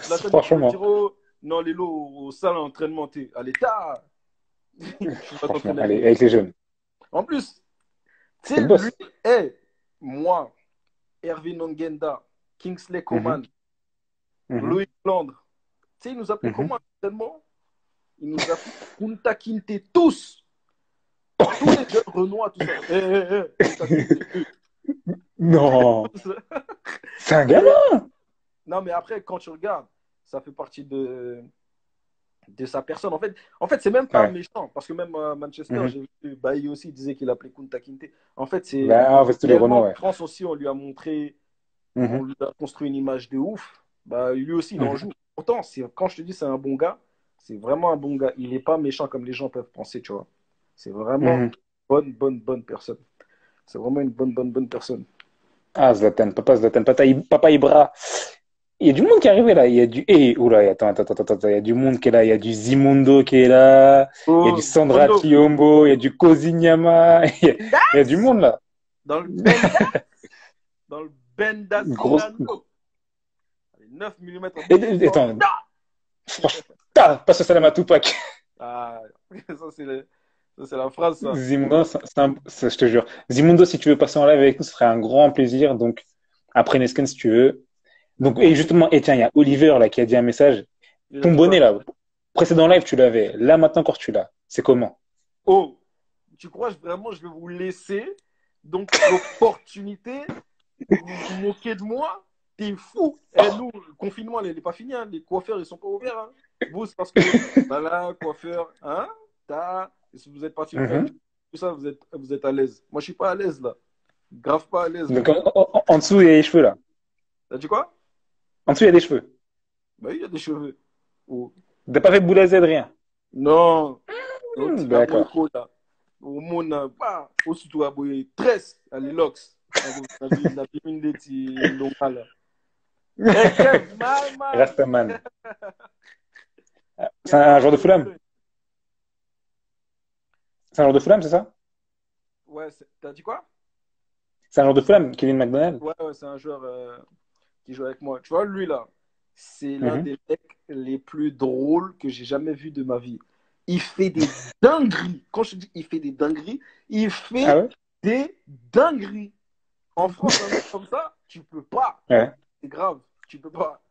Zlatan, il pouvait Franchement, dire, oh, non, Lélo, au salle d'entraînement, t'es à l'état. Je vais franchement, t'entraîner avec allez, les avec les petits. jeunes. En plus, tu C'est sais, le lui, boss. moi, Hervé Nongenda, Kingsley Mhm, Coman, mhm, Loïc Landre, tu sais, il nous appelait mhm. comment tellement? Il nous appelait Kunta Kinte, tous. Tous les jeunes Renois, tout ça. Kunta Kinte, Non, tous. c'est un gamin. Et, non, mais après, quand tu regardes, ça fait partie de sa personne. En fait, c'est même pas Ouais. méchant, parce que même à Manchester, Mhm. j'ai vu Bailly aussi il disait qu'il appelait Kunta Kinte. En fait, c'est Bah, en fait, c'est tous les tellement Renois, en ouais. France aussi, on lui a montré, on Mhm, lui a construit une image de ouf. Bah, lui aussi, il en mhm, joue. Pourtant, quand je te dis c'est un bon gars, c'est vraiment un bon gars. Il n'est pas méchant comme les gens peuvent penser, tu vois. C'est vraiment mhm. bonne, bonne, bonne personne. C'est vraiment une bonne, bonne, bonne personne. Ah, Zlatan, papa Zlatan, papa Ibra. Il y a du monde qui est arrivé là. Il y a du. Eh, oula, attends. Il y a du monde qui est là. Il y a du Zimundo qui est là. Il y a du Oh, Sandra Mondo, Chiombo. Il y a du Kozinyama. Il y a du Bendas! monde là. Dans le Bendas, dans le Grosse. Bendasilando. 9 mm en Attends, Bunda. franchement, passe le salam à Tupac. Ah, ça, c'est la phrase, ça. Zimundo, je te jure. Zimundo, si tu veux passer en live avec nous, ce serait un grand plaisir. Donc, après Nesken, si tu veux. Donc, et justement, et tiens, il y a Oliver là qui a dit un message. Il a Ton dit quoi? bonnet là, précédent live, tu l'avais. Là, maintenant, encore tu l'as. C'est comment? Oh, tu crois vraiment je vais vous laisser donc l'opportunité de vous moquer de moi? T'es fou. Eh, nous, le confinement, il n'est pas fini. Hein. Les coiffeurs, ils sont pas ouverts. Hein. Vous, c'est parce que, voilà, coiffeur, hein, si vous êtes parti faire Mhm. tout ça, vous êtes à l'aise. Moi, je suis pas à l'aise, là. Grave pas à l'aise, Donc, là. en dessous, il y a les cheveux là. T'as dit quoi? En dessous, il y a des cheveux. Bah oui, il y a des cheveux. Oh. T'as pas fait boule à Z, rien. Non. L'autre, la D'accord. boyco, là. Au monde, bah, aussi, tu as boy, tresse, les locks. La bimine de ti longa, là. Eh, Kev, my man. Rastaman. C'est un joueur de Fulham. C'est un joueur de Fulham, c'est ça? Ouais, t'as dit quoi? C'est un joueur de Fulham, Kevin McDonald. Ouais, ouais, c'est un joueur qui joue avec moi. Tu vois, lui là, c'est l'un Mhm. des mecs les plus drôles que j'ai jamais vu de ma vie. Il fait des dingueries. Quand je te dis il fait des dingueries, il Ah fait ouais? des dingueries. En France, un mec comme ça, tu peux pas. Ouais. C'est grave, tu peux pas.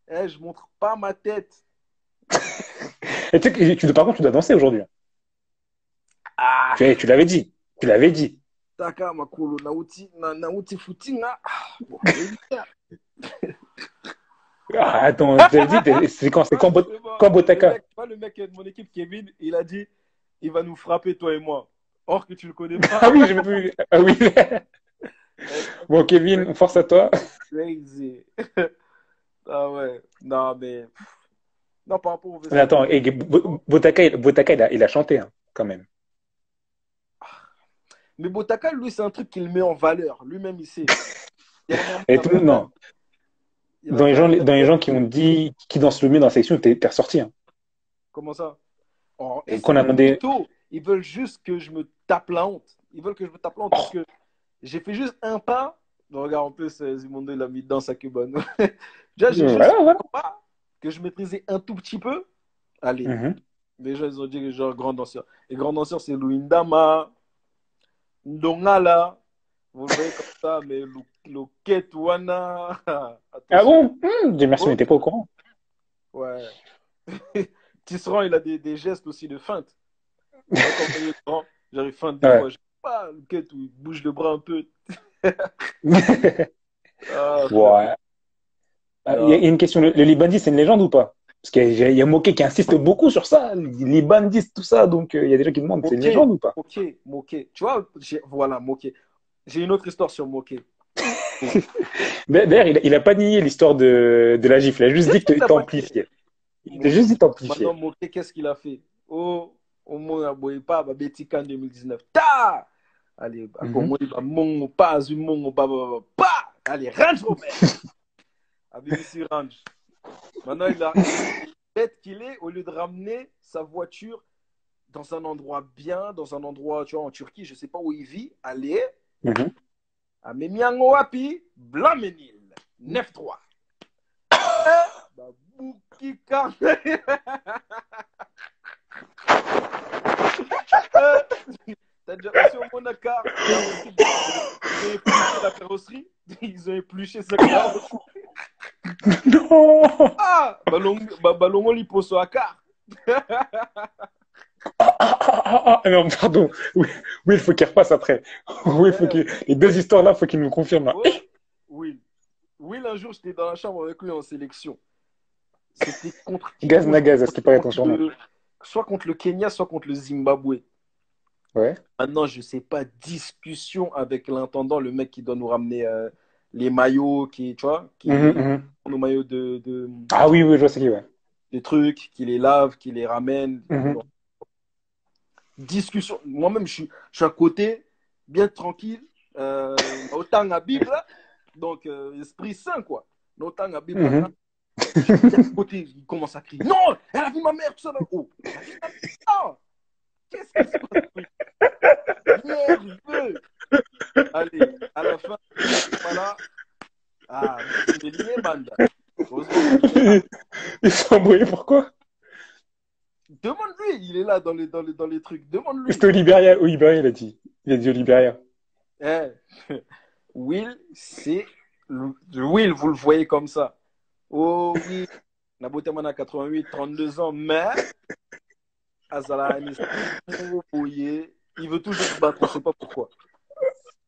Eh, je montre pas ma tête. Et tu sais par contre, tu dois danser aujourd'hui. Ah, Tu l'avais dit. Tu l'avais dit. taka makolo nauti footing là. Ah, bon, Ah, attends, tu l'avais dit, c'est ouais, quand, c'est bon. quand Le Botaka? mec, pas le mec de mon équipe, Kevin, il a dit il va nous frapper, toi et moi. Or que tu le connais Ah pas. oui, j'ai même vu. Ah oui. Bon, Kevin, force à toi. Crazy. Ah ouais. Non, mais. Non, par rapport au Mais vestiaire, attends, moi. et Botaka, il a chanté, hein, quand même. Mais Botaka, lui, c'est un truc qu'il met en valeur. Lui-même, il sait. Dernièrement, Et il a fait non, il a fait dans les gens qui ont dit qui dansent le mieux dans la section, t'es ressorti. Hein. comment ça? Oh, Et qu'on a demandé. plutôt, ils veulent juste que je me tape la honte. Ils veulent que je me tape la honte parce que j'ai fait juste un pas. Regarde, en plus, Zimondo, il a mis dans sa cubane. Déjà, j'ai juste Voilà, voilà. un pas que je maîtrisais un tout petit peu. Allez, Mhm. les gens, ils ont dit que genre grand danseur. Les grands danseurs, c'est Louindama, Ndongala. Vous le voyez comme ça, mais Loketwana. Ah Attention. bon? Dieu merci, on Oh, n'était pas au courant. ouais. Tisserand, il a des gestes aussi de feinte. Tu vois, quand on est grand, j'arrive feinte des Ouais. fois. Je sais pas, Loket, où il bouge le bras un peu. Ah, frère. Ouais. Il y a Non. une question. Le Libandis, c'est une légende ou pas? Parce qu'il y a Moké qui insiste beaucoup sur ça. Les bandits, tout ça. Donc, il y a des gens qui demandent, c'est une Moqué, légende ou pas? moqué, moqué. Tu vois, voilà, moqué. J'ai une autre histoire sur moqué. D'ailleurs, il a pas nié l'histoire de la gifle. Il a juste dit Qu'est-ce que qu'il a t'as pas dit? amplifié. Il a juste Moqué. dit Maintenant, t'amplifier. moqué, qu'est-ce qu'il a fait? Oh, au moins, pas, bah, Betika en 2019. Ta! Allez, bah, pour Mhm. moi, il va mon pas, mon pas, pas! Allez, Range Rover! À BBC Range. Maintenant, il a bête qu'il est, au lieu de ramener sa voiture dans un endroit bien, dans un endroit, tu vois, en Turquie, je sais pas où il vit, allez, Mhm. à Memiango Wapi, Blamenil, 9-3. Bah, Boukika. T'as déjà reçu au Monacar, carrosserie. Ils ont épluché la carrosserie. Ils ont épluché sa carrosserie. Non! Ah, Ballon Liposo à car. Non, pardon. Oui, oui, il faut qu'il repasse après. Oui, il faut qu'il... Les deux histoires là, il faut qu'il nous confirme. Là. Oh, Will. Will, un jour, j'étais dans la chambre avec lui en sélection. C'était contre qui? Gaz Oh, je Nagaz, à ce crois qui paraît ton contre surnom. soit contre le Kenya, soit contre le Zimbabwe. Ouais. Maintenant, je sais pas, discussion avec l'intendant, le mec qui doit nous ramener les maillots, qui, tu vois, Mhm, qui mhm. nos maillots Ah oui, oui, je vois c'est qui, ouais. des trucs, qui les lave, qui les ramène. Mhm. Donc, discussion. Moi-même, je suis à côté, bien tranquille, autant à Bible, là. Donc, esprit sain, quoi. Autant à Bible, là. Mhm. Je suis à côté, il commence à crier. Non, elle a vu ma mère, tout ça. Là. Oh, elle a vu ma mère. Ah, qu'est-ce qui se passe? Nerveux. Allez, à la fin, il n'est pas là. Ah, il est lié, banda. Heureusement qu'il est là. Ils sont embrouillés, pourquoi? Demande-lui, il est là dans les trucs. C'était Demande-lui. au Libéria. Au Libéria, il a dit. Il a dit au Libéria. Eh, Will, c'est. Will, vous le voyez comme ça. Oh oui, Nabote Mana 88, 32 ans, mais Azala Anis, il veut toujours se battre, on ne sait pas pourquoi.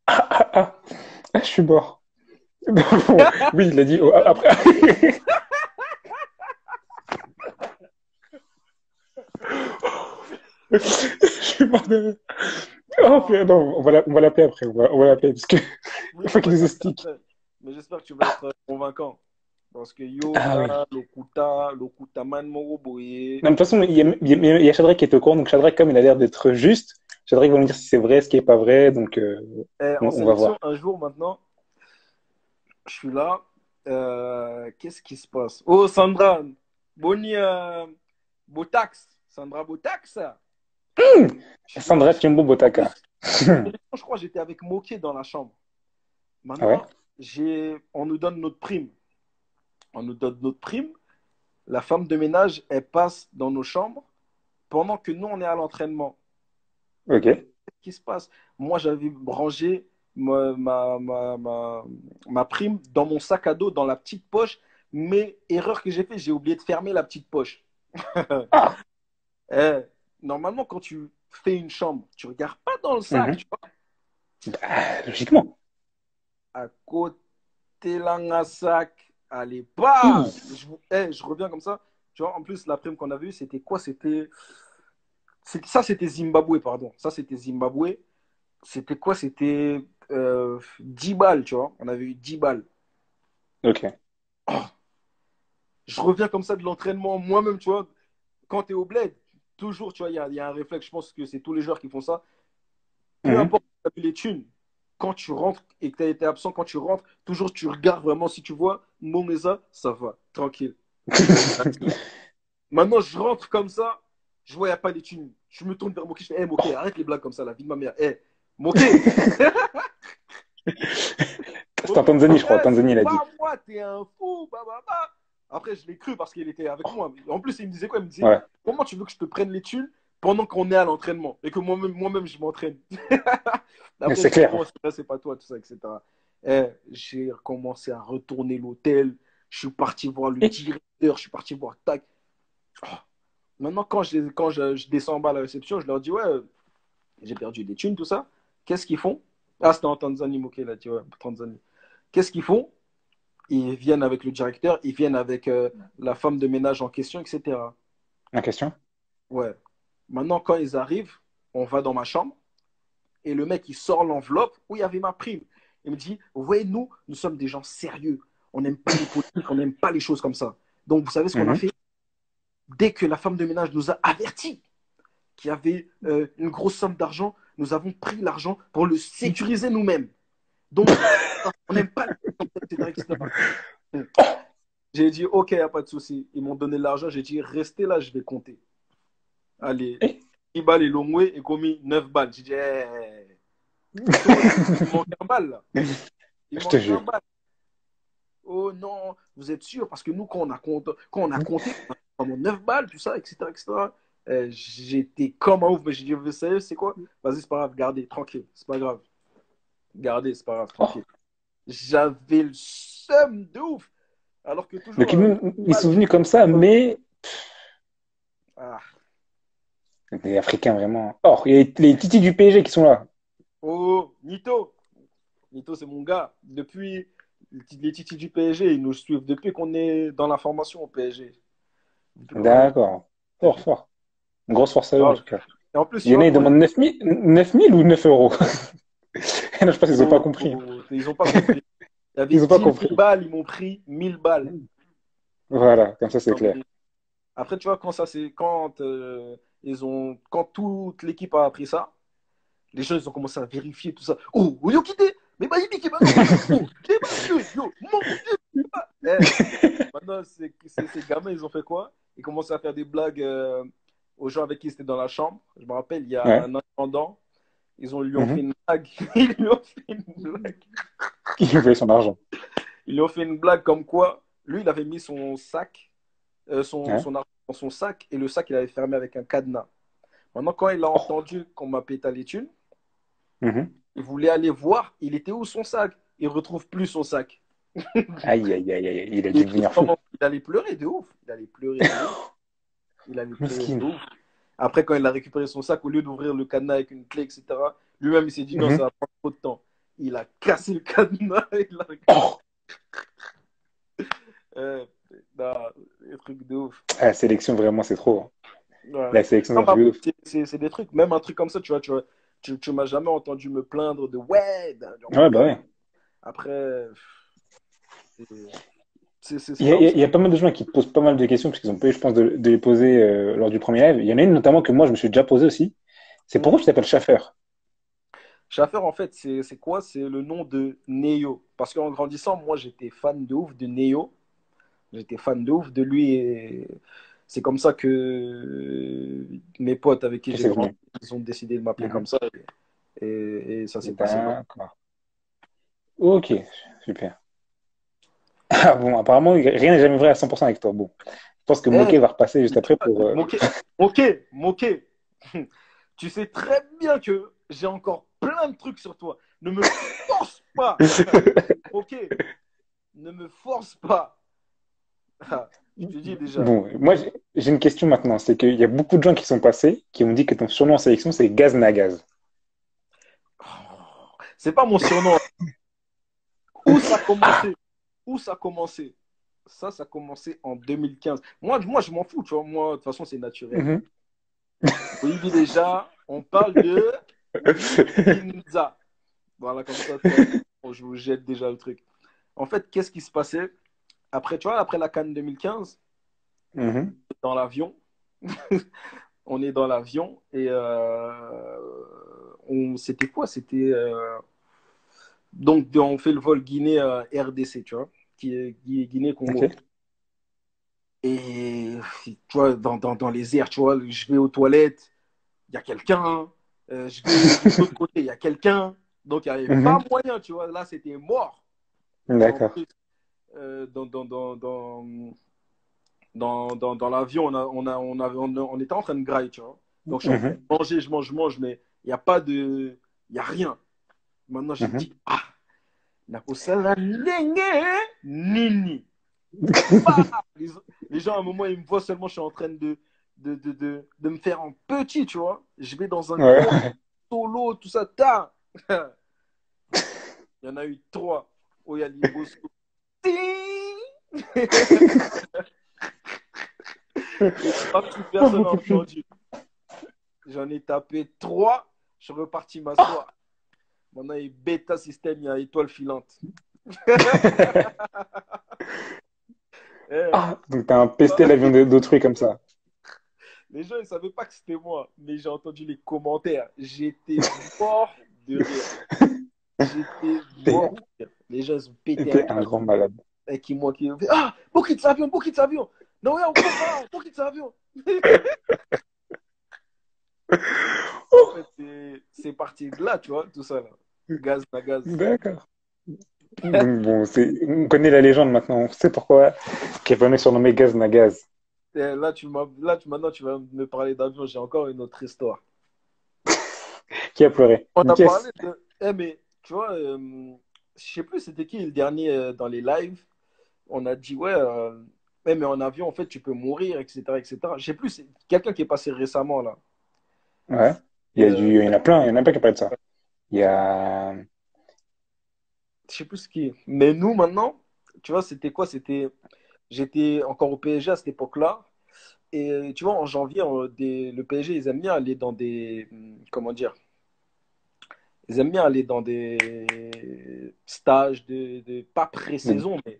Ah, je suis mort. Bon, oui, il a dit après. Je suis mort de... Oh, non, on va l'appeler après. On va l'appeler parce que Oui, il faut on qu'il va nous taper explique. après. Mais j'espère que tu vas être convaincant. Parce que Ah oui. Yoka, Lokuta Man Moroboye. Non, de toute façon, il y a Shadrach qui est au courant. Donc, Shadrach, comme il a l'air d'être juste, Shadrach va nous dire si c'est vrai, ce qui est pas vrai. Donc, En on va sélection, voir. un jour maintenant, je suis là. Qu'est-ce qui se passe? Oh, Sandra, Boni Botax. Sandra Botax. Je suis là. Sandra Fiembo En Botaka. plus, en sélection, je crois que j'étais avec Moké dans la chambre. Ah ouais? Maintenant, on nous donne notre prime. On nous donne notre prime. La femme de ménage, elle passe dans nos chambres pendant que nous, on est à l'entraînement. Ok. Qu'est-ce qui se passe? Moi, j'avais rangé ma prime dans mon sac à dos, dans la petite poche. Mais erreur que j'ai fait, j'ai oublié de fermer la petite poche. Ah! Eh, normalement, quand tu fais une chambre, tu regardes pas dans le sac, Mhm. tu vois. Bah, logiquement. À côté, là, un sac. Allez, pas! Hi. Je reviens comme ça. Tu vois, en plus, la prime qu'on a vue, c'était quoi? Ça, c'était Zimbabwe, pardon. Ça, c'était Zimbabwe. C'était quoi? C'était 10 balles, tu vois. On avait eu 10 balles. Ok. Oh, je reviens comme ça de l'entraînement. Moi-même, tu vois, quand tu es au bled, toujours, tu vois, il y a un réflexe. Je pense que c'est tous les joueurs qui font ça. Peu Mhm. importe la eu les thunes, quand tu rentres et que tu as été absent, quand tu rentres, toujours tu regardes vraiment si tu vois Moneza, ça va, tranquille. Maintenant, je rentre comme ça, je vois, il n'y a pas les thunes. Je me tourne vers Moké, je fais, hé Moké, arrête les blagues comme ça, la vie de ma mère. Hé, Moké, C'était en Tanzanie, je crois. Tanzanie, c'est il a dit. pas moi, t'es un fou, bah. Après, je l'ai cru parce qu'il était avec moi. En plus, il me disait quoi? Il me disait, Ouais. comment tu veux que je te prenne les thunes pendant qu'on est à l'entraînement et que moi-même, je m'entraîne. Mais Après, je c'est dis, clair. bon, c'est pas toi, tout ça, etc. J'ai recommencé à retourner l'hôtel. Je suis parti voir le Et- directeur, je suis parti voir Tac. Oh. Maintenant, quand je descends en bas à la réception, je leur dis, ouais, j'ai perdu des thunes, tout ça. Qu'est-ce qu'ils font? Ah, c'était en Tanzanie, ok, là, tu vois, Tanzanie. Qu'est-ce qu'ils font? Ils viennent avec le directeur, ils viennent avec la femme de ménage en question, etc. La question? Ouais. Maintenant, quand ils arrivent, on va dans ma chambre et le mec, il sort l'enveloppe où il y avait ma prime. Il me dit, vous voyez, nous sommes des gens sérieux. On n'aime pas les politiques, on n'aime pas les choses comme ça. Donc, vous savez ce qu'on a Mhm. fait? Dès que la femme de ménage nous a avertis qu'il y avait une grosse somme d'argent, nous avons pris l'argent pour le sécuriser nous-mêmes. Donc, on n'aime pas les choses comme ça, etc., etc. J'ai dit, ok, il n'y a pas de souci. Ils m'ont donné l'argent. J'ai dit, restez là, je vais compter. Allez, Et- 10 balles et Longway et commis 9 balles. J'ai dit, tout le monde, il manque un balle là. Il Je te manque un jure. balle. Oh non, vous êtes sûr? Parce que nous, quand on a compté, on a vraiment 9 balles, tout ça, etc., etc. J'étais comme un ouf, mais j'ai dit, vous savez, c'est quoi? Vas-y, c'est pas grave, gardez, tranquille, c'est pas grave. Gardez, c'est pas grave, Oh. tranquille. J'avais le seum de ouf. Alors que Donc, toujours, ils mal, sont venus comme ça, mais ah, les Africains, vraiment. Or, il y a les titis du PSG qui sont là. oh, Nito. Nito, c'est mon gars. Depuis les titis du PSG, ils nous suivent depuis qu'on est dans la formation au PSG. Depuis qu'on est au D'accord. Fort, PSG. fort. Une grosse force à eux, en Grave. tout cas. Et en plus, Il tu y en a, vois, ils demandent 9 000 ou 9 euros. Non, je pense qu'ils n'ont pas compris. ils n'ont pas compris. Il y avait Ils n'ont pas 10 000 compris. balles, ils m'ont pris 1 000 balles. Voilà, comme ça, c'est Non, clair. mais après, tu vois, quand toute l'équipe a appris ça, les gens, ils ont commencé à vérifier tout ça. Oh, yo, quitté! Mais bah, il bah non, oh, t'es monsieur, yo, mon Dieu! Maintenant, ces gamins, ils ont fait quoi? Ils commençaient à faire des blagues aux gens avec qui ils étaient dans la chambre. Je me rappelle, il y a Ouais. un indépendant, lui ont fait Mhm. une blague. Ils lui ont fait une blague. Qui voulait son argent. Ils lui ont fait une blague comme quoi, lui, il avait mis son sac, Ouais. son argent dans son sac, et le sac, il avait fermé avec un cadenas. Maintenant, quand il a Oh. entendu qu'on m'a pété les thunes, Mhm. il voulait aller voir, il était où son sac? Il retrouve plus son sac. Aïe, aïe, aïe, aïe. Il a Et dû devenir fou. il allait pleurer de ouf. Il allait pleurer de ouf. Il allait pleurer de Miskin. ouf. Après, quand il a récupéré son sac, au lieu d'ouvrir le cadenas avec une clé, etc., lui-même, il s'est dit non, ça Mhm. va prendre trop de temps. Il a cassé le cadenas. Oh. Euh, non, des trucs de ouf. La sélection, vraiment, c'est trop. Ouais. La sélection, c'est Non, un mais truc de ouf. c'est des trucs, même un truc comme ça, tu m'as jamais entendu me plaindre de ouais, Ouais, bah ouais. après, c'est Il y a, comme ça. il y a pas mal de gens qui te posent pas mal de questions, parce qu'ils ont pas eu, je pense, de les poser lors du premier live. Il y en a une notamment que moi, je me suis déjà posé aussi. C'est pourquoi tu t'appelles Schaffer? Schaffer, en fait, c'est quoi? C'est le nom de Neo. Parce qu'en grandissant, moi, j'étais fan de ouf de Neo. J'étais fan de ouf de lui. Et c'est comme ça que mes potes avec qui Que j'ai c'est grandi, venu. ils ont décidé de m'appeler Mhm. comme ça. Et ça s'est passé comme D'accord. Ok, super. Ah bon, apparemment, rien n'est jamais vrai à 100% avec toi. Bon, je pense que ça. Moquet va repasser juste après pour. Moqué. Tu sais très bien que j'ai encore plein de trucs sur toi. Ne me force pas. Moqué, ne me force pas. Je te dis déjà. Bon, moi, j'ai une question maintenant. C'est qu'il y a beaucoup de gens qui sont passés qui ont dit que ton surnom en sélection, c'est Gaz Nagaz. C'est pas mon surnom. Où ça a commencé? Où ça a commencé? Ça a commencé en 2015. Moi, je m'en fous, tu vois. Moi, de toute façon, c'est naturel. Mhm. Oui, déjà, on parle de Winza. Voilà, comme ça, tu vois, bon, je vous jette déjà le truc. En fait, qu'est-ce qui se passait? Après, tu vois, après la CAN 2015, Mhm. dans l'avion, on est dans l'avion et c'était quoi? C'était donc on fait le vol Guinée-RDC, tu vois, qui est Guinée-Congo. Ok. Et tu vois, dans les airs, tu vois, je vais aux toilettes, il y a quelqu'un. Je vais de l'autre côté, il y a quelqu'un. Donc, il n'y avait pas Mhm. moyen, tu vois. Là, c'était mort. Et en D'accord. plus, dans l'avion, on était en train de grailler, tu vois. Donc, je suis en train de Mhm. manger, je mange, mais il n'y a pas de. Il n'y a rien. Maintenant, j'ai Mhm. dit, ah, Nakosala Nenge Nini. Les, les gens, à un moment, ils me voient seulement, je suis en train de me faire en petit, tu vois. Je vais dans un coin Ouais. solo, tout ça, ta. Il y en a eu 3. Oyali Bosco. Et 3 petites personnes ont entendu. J'en ai tapé 3. Je suis reparti m'asseoir. Maintenant, il y a bêta système, il y a étoile filante. Eh, Ah, donc t'as pesté l'avion d'autrui comme ça. les gens ne savaient pas que c'était moi, mais j'ai entendu les commentaires. J'étais mort de rire. J'étais T'es mort de rire. Les gens, ils ont pété un t'es un câble. grand malade. Et qui, moi, qui fait ah, Bokit avion. Non, ouais, on comprend, Bokit avion. En fait, c'est parti de là, tu vois, tout ça, là. Gaz na gaz. D'accord. Donc bon, on connaît la légende maintenant. On sait pourquoi Kevin est surnommé Gaz Nagaz. Et maintenant, tu vas me parler d'avion. J'ai encore une autre histoire. Qui a pleuré? On Une a parlé pièce? de. Eh, mais, tu vois, je sais plus c'était qui le dernier dans les lives. On a dit, ouais, mais en avion, en fait, tu peux mourir, etc., etc. Je sais plus, c'est quelqu'un qui est passé récemment, là. Ouais. Et, Il y en a plein, il y en a plein qui parlent de ça. Il y a. je sais plus ce qui est. Mais nous, maintenant, tu vois, c'était quoi? J'étais encore au PSG à cette époque-là. Et tu vois, en janvier, le PSG, ils aiment bien aller dans des. Comment dire? Ils aiment bien aller dans des stages pas pré-saison, mais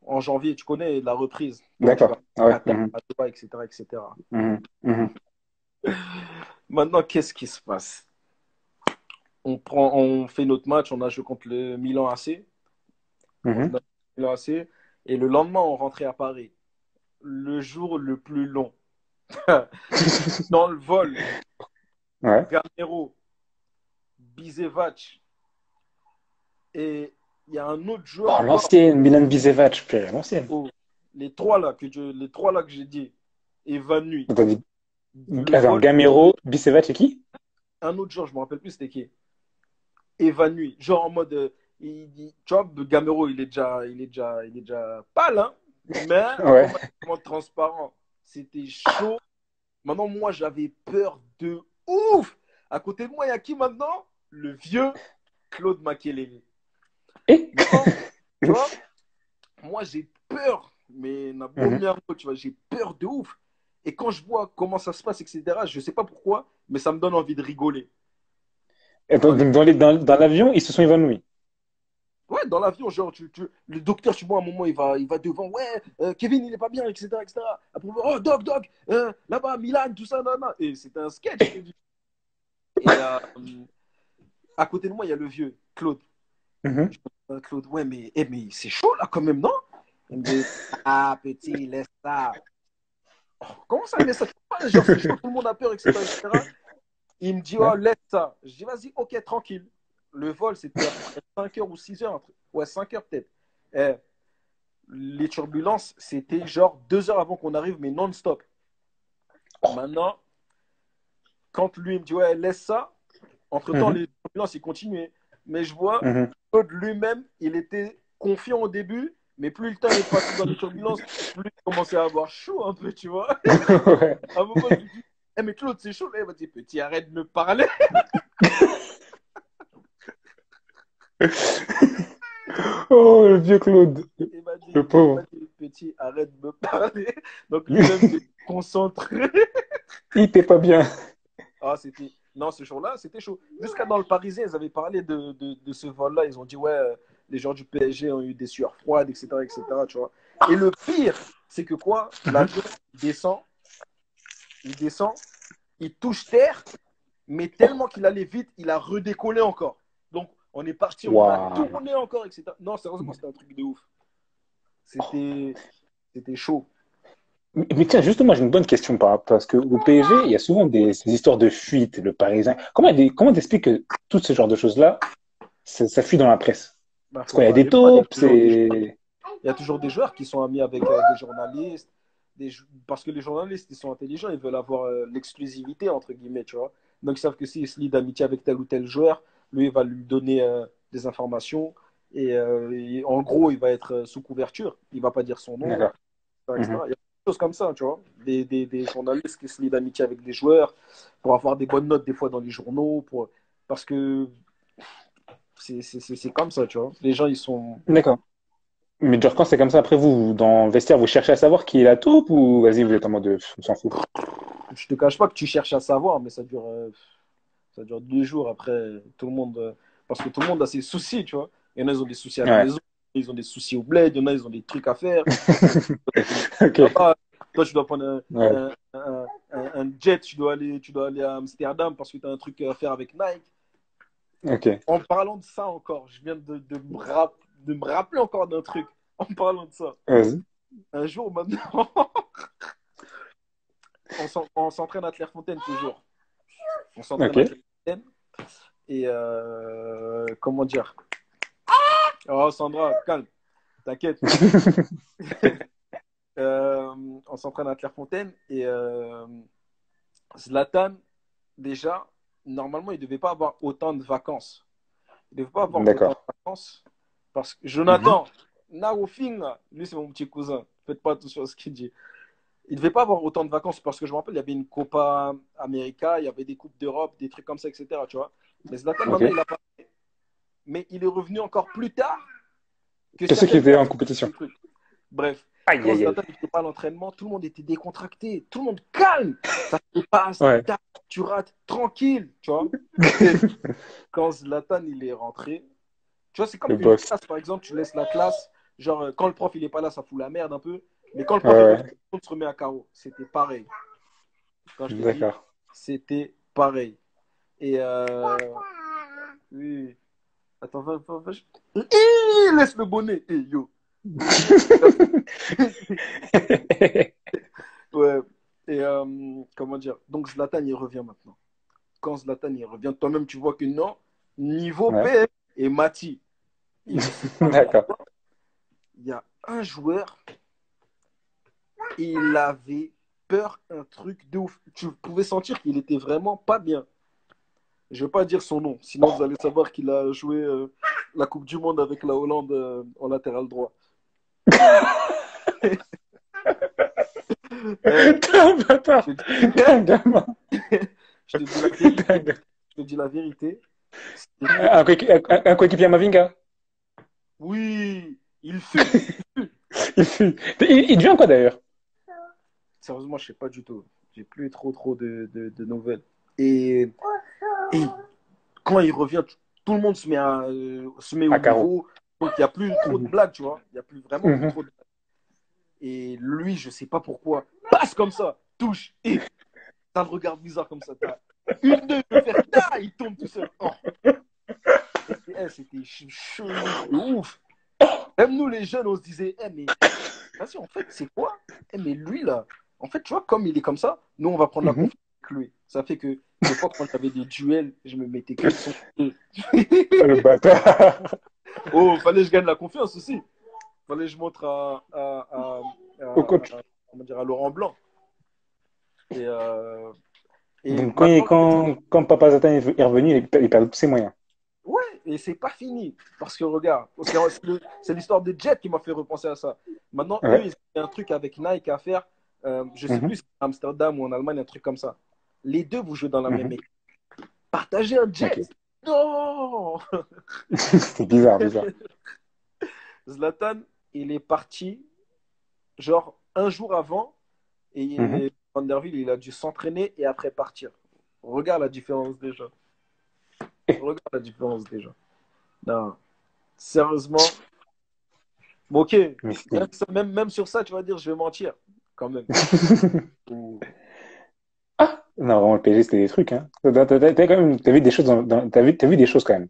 en janvier, tu connais la reprise. Donc, tu vas D'accord. Ah à ouais. Qatar, à Dubaï, etc., etc. Mhm. Mhm. Maintenant, qu'est-ce qui se passe? On fait notre match, on a joué contre le Milan AC. On joue Mhm. contre le Milan AC. Et le lendemain, on rentrait à Paris. Le jour le plus long. Dans le vol, Ouais. Gamero, Bizevac et il y a un autre joueur Oh, encore. l'ancienne Milan Bisevac, purée, l'ancienne. Oh, les trois là que j'ai dit, évanouis. Attends, Le attends, vol, Gamero, Bisevac et qui? un autre joueur, je me rappelle plus c'était qui. Évanoui. Genre en mode, tu vois, Gamero, il est déjà pâle, hein, mais Ouais. comment transparent. C'était chaud. Maintenant, moi, j'avais peur de ouf. À côté de moi, il y a qui maintenant? Le vieux Claude Makélélé. Et? Maintenant, tu vois, moi, j'ai peur, mais n'a beau Mhm. bien, tu vois, j'ai peur de ouf. Et quand je vois comment ça se passe, etc., je sais pas pourquoi, mais ça me donne envie de rigoler. Attends, Dans les donc dans l'avion, ils se sont évanouis. Ouais, dans l'avion, genre, le docteur, tu vois, à un moment, il va devant, ouais, Kevin, il est pas bien, etc., etc. Après, oh, Doc, là-bas, Milan, tout ça, nan, nan. Et c'était un sketch, je te dis. Et à côté de moi, il y a le vieux, Claude. Mhm. Claude, ouais, mais c'est chaud, là, quand même, non? Il me dit, ah, petit, laisse ça. Oh, comment ça, laisse ça? Genre, c'est chaud, tout le monde a peur, etc., etc. Il me dit, Ouais. oh, laisse ça. Je dis, vas-y, ok, tranquille. Le vol, c'était à peu près 5 heures ou 6 heures. Ouais, 5 heures peut-être. Eh, les turbulences, c'était genre 2 heures avant qu'on arrive, mais non-stop. Oh. Maintenant, quand lui me dit, ouais, laisse ça, entre-temps, Mhm. les turbulences, ils continuaient. Mais je vois, Mhm. Claude lui-même, il était confiant au début, mais plus le temps est passé dans les turbulences, plus il commençait à avoir chaud un peu, tu vois. Ouais. À un moment, je lui dis, eh, mais Claude, c'est chaud. Là, il m'a dit, petit, arrête de me parler. Oh, le vieux Claude. Le Il m'a pauvre. dit, petit, arrête de me parler. Donc lui-même, il est concentré. Il était pas bien. Ah, c'était. Non, ce jour-là, c'était chaud. Jusqu'à dans le Parisien, ils avaient parlé de ce vol-là. Ils ont dit, ouais, les gens du PSG ont eu des sueurs froides, etc., etc., tu vois. Et le pire, c'est que quoi? Mhm. L'avion descend, il descend, il touche terre, mais tellement qu'il allait vite, il a redécollé encore. Donc, on est parti, on a Waouh. tourné encore, etc. Non, sérieusement, c'était un truc de ouf. C'était chaud. Mais tiens, justement, j'ai une bonne question parce que au PSG, il y a souvent ces histoires de fuite, le Parisien. Comment t'expliques que tout ce genre de choses-là, ça fuit dans la presse? Bah, Parce faut qu'il y a pas, des je sais pas, taupes, c'est... il y a toujours des joueurs qui sont amis avec des journalistes, parce que les journalistes, ils sont intelligents, ils veulent avoir l'exclusivité, entre guillemets, tu vois. Donc, ils savent que s'ils se lient d'amitié avec tel ou tel joueur, lui, il va lui donner des informations. Et en gros, il va être sous couverture. Il va pas dire son nom, D'accord. etc. Mhm. Il y a des choses comme ça, tu vois. Des journalistes qui se lient d'amitié avec des joueurs pour avoir des bonnes notes, des fois, dans les journaux, parce que c'est comme ça, tu vois. Les gens, ils sont. D'accord. Mais genre, quand c'est comme ça, après vous, dans le vestiaire, vous cherchez à savoir qui est la taupe ou vas-y, vous êtes en mode on s'en fout. Je te cache pas que tu cherches à savoir, mais ça dure 2 jours après. Tout le monde, parce que tout le monde a ses soucis, tu vois. Il y en a, ils ont des soucis à la Ouais. maison, ils ont des soucis au bled, il y en a, ils ont des trucs à faire. Ok. Là-bas, toi, tu dois prendre Ouais. un jet, tu dois aller à Amsterdam parce que tu as un truc à faire avec Nike. Ok. En parlant de ça encore, je viens de me rappeler encore d'un truc. En parlant de ça, Vas-y. un jour maintenant, on s'entraîne à Clairefontaine toujours. On s'entraîne Ok. à Clairefontaine. Et comment dire? Oh, Sandra, calme, t'inquiète. On s'entraîne à Clairefontaine et Zlatan, déjà, normalement, il ne devait pas avoir autant de vacances. Il ne devait pas avoir autant de D'accord. vacances parce que Mhm. Jonathan, Narofing, lui, c'est mon petit cousin. Faites pas attention à ce qu'il dit. Il ne devait pas avoir autant de vacances parce que je me rappelle, il y avait une Copa América, il y avait des Coupes d'Europe, des trucs comme ça, etc. Tu vois. Mais Zlatan, Ok. maintenant, il a pas. Mais il est revenu encore plus tard que Que ceux qui certaines étaient en personnes qui compétition. le truc. Bref, Aïe, quand aïe, aïe. Zlatan n'était pas à l'entraînement, tout le monde était décontracté. Tout le monde calme. Ça se passe, Ouais. tac, tu rates, tranquille, tu vois. Et quand Zlatan il est rentré, tu vois, c'est comme Le une boss. classe, par exemple, tu laisses la classe, genre quand le prof il est pas là, ça fout la merde un peu. Mais quand le Ouais, prof il revient, ouais. tout le monde se remet à carreau. C'était pareil. Quand je te dis, D'accord. c'était pareil. Et oui. Attends, laisse le bonnet. Eh, yo. Ouais. Et comment dire? Donc Zlatan, il revient maintenant. Quand Zlatan, il revient, toi-même, tu vois que non, niveau Ouais. PM et Mati. Et je sais pas D'accord. pourquoi, il y a un joueur, il avait peur, un truc de ouf. Tu pouvais sentir qu'il était vraiment pas bien. Je ne vais pas dire son nom, sinon vous allez savoir qu'il a joué la Coupe du Monde avec la Hollande en latéral droit. Eh, T'es un bâtard. je te T'es un gamin. je te dis la vérité. T'es un gamin. Je te dis la vérité. Un coéquipier à Mavinga. Oui, il fut. Il devient quoi d'ailleurs? Sérieusement, je sais pas du tout. J'ai plus trop de nouvelles. Et quand il revient, tout le monde se met au À Caro. niveau. Donc, il n'y a plus trop de Mhm. blagues, tu vois. Il n'y a plus vraiment plus Mhm. trop de blagues. Et lui, je sais pas pourquoi, passe comme ça, touche, et t'as le regard bizarre comme ça. T'as une, deux, il peut faire ta, il tombe tout seul. Oh. C'était chelou de ouf. Même nous, les jeunes, on se disait, mais vas-y, en fait, c'est quoi? Mais lui, là, en fait, tu vois, comme il est comme ça, nous, on va prendre la Mhm. confiance avec lui. Ça fait que des fois, quand j'avais des duels, je me mettais que son. Le bâtard. Oh, fallait que je gagne la confiance aussi. Fallait que je montre Au coach. comment dire, à Laurent Blanc. Et, euh, et Donc maintenant, quand Papa Zatan est revenu, il perd tous ses moyens. ouais, et c'est pas fini. Parce que regarde, c'est l'histoire de Jet qui m'a fait repenser à ça. Maintenant, eux, Ouais. ils ont un truc avec Nike à faire. Je sais Mhm. plus si c'est à Amsterdam ou en Allemagne, un truc comme ça. Les deux, vous jouez dans la même Mhm. équipe. Partagez un Ok. jet. Non. C'est bizarre, bizarre. Zlatan, il est parti, genre, un jour avant. Mhm. Et Van der Wiel, il a dû s'entraîner et après partir. Regarde la différence déjà. Regarde la différence déjà. Non, sérieusement. Bon, ok, Mais même sur ça, tu vas dire, je vais mentir, quand même. Ou- Ah, Non, vraiment, le PSG, c'était des trucs, hein. T'as vu des choses t'as vu des choses quand même.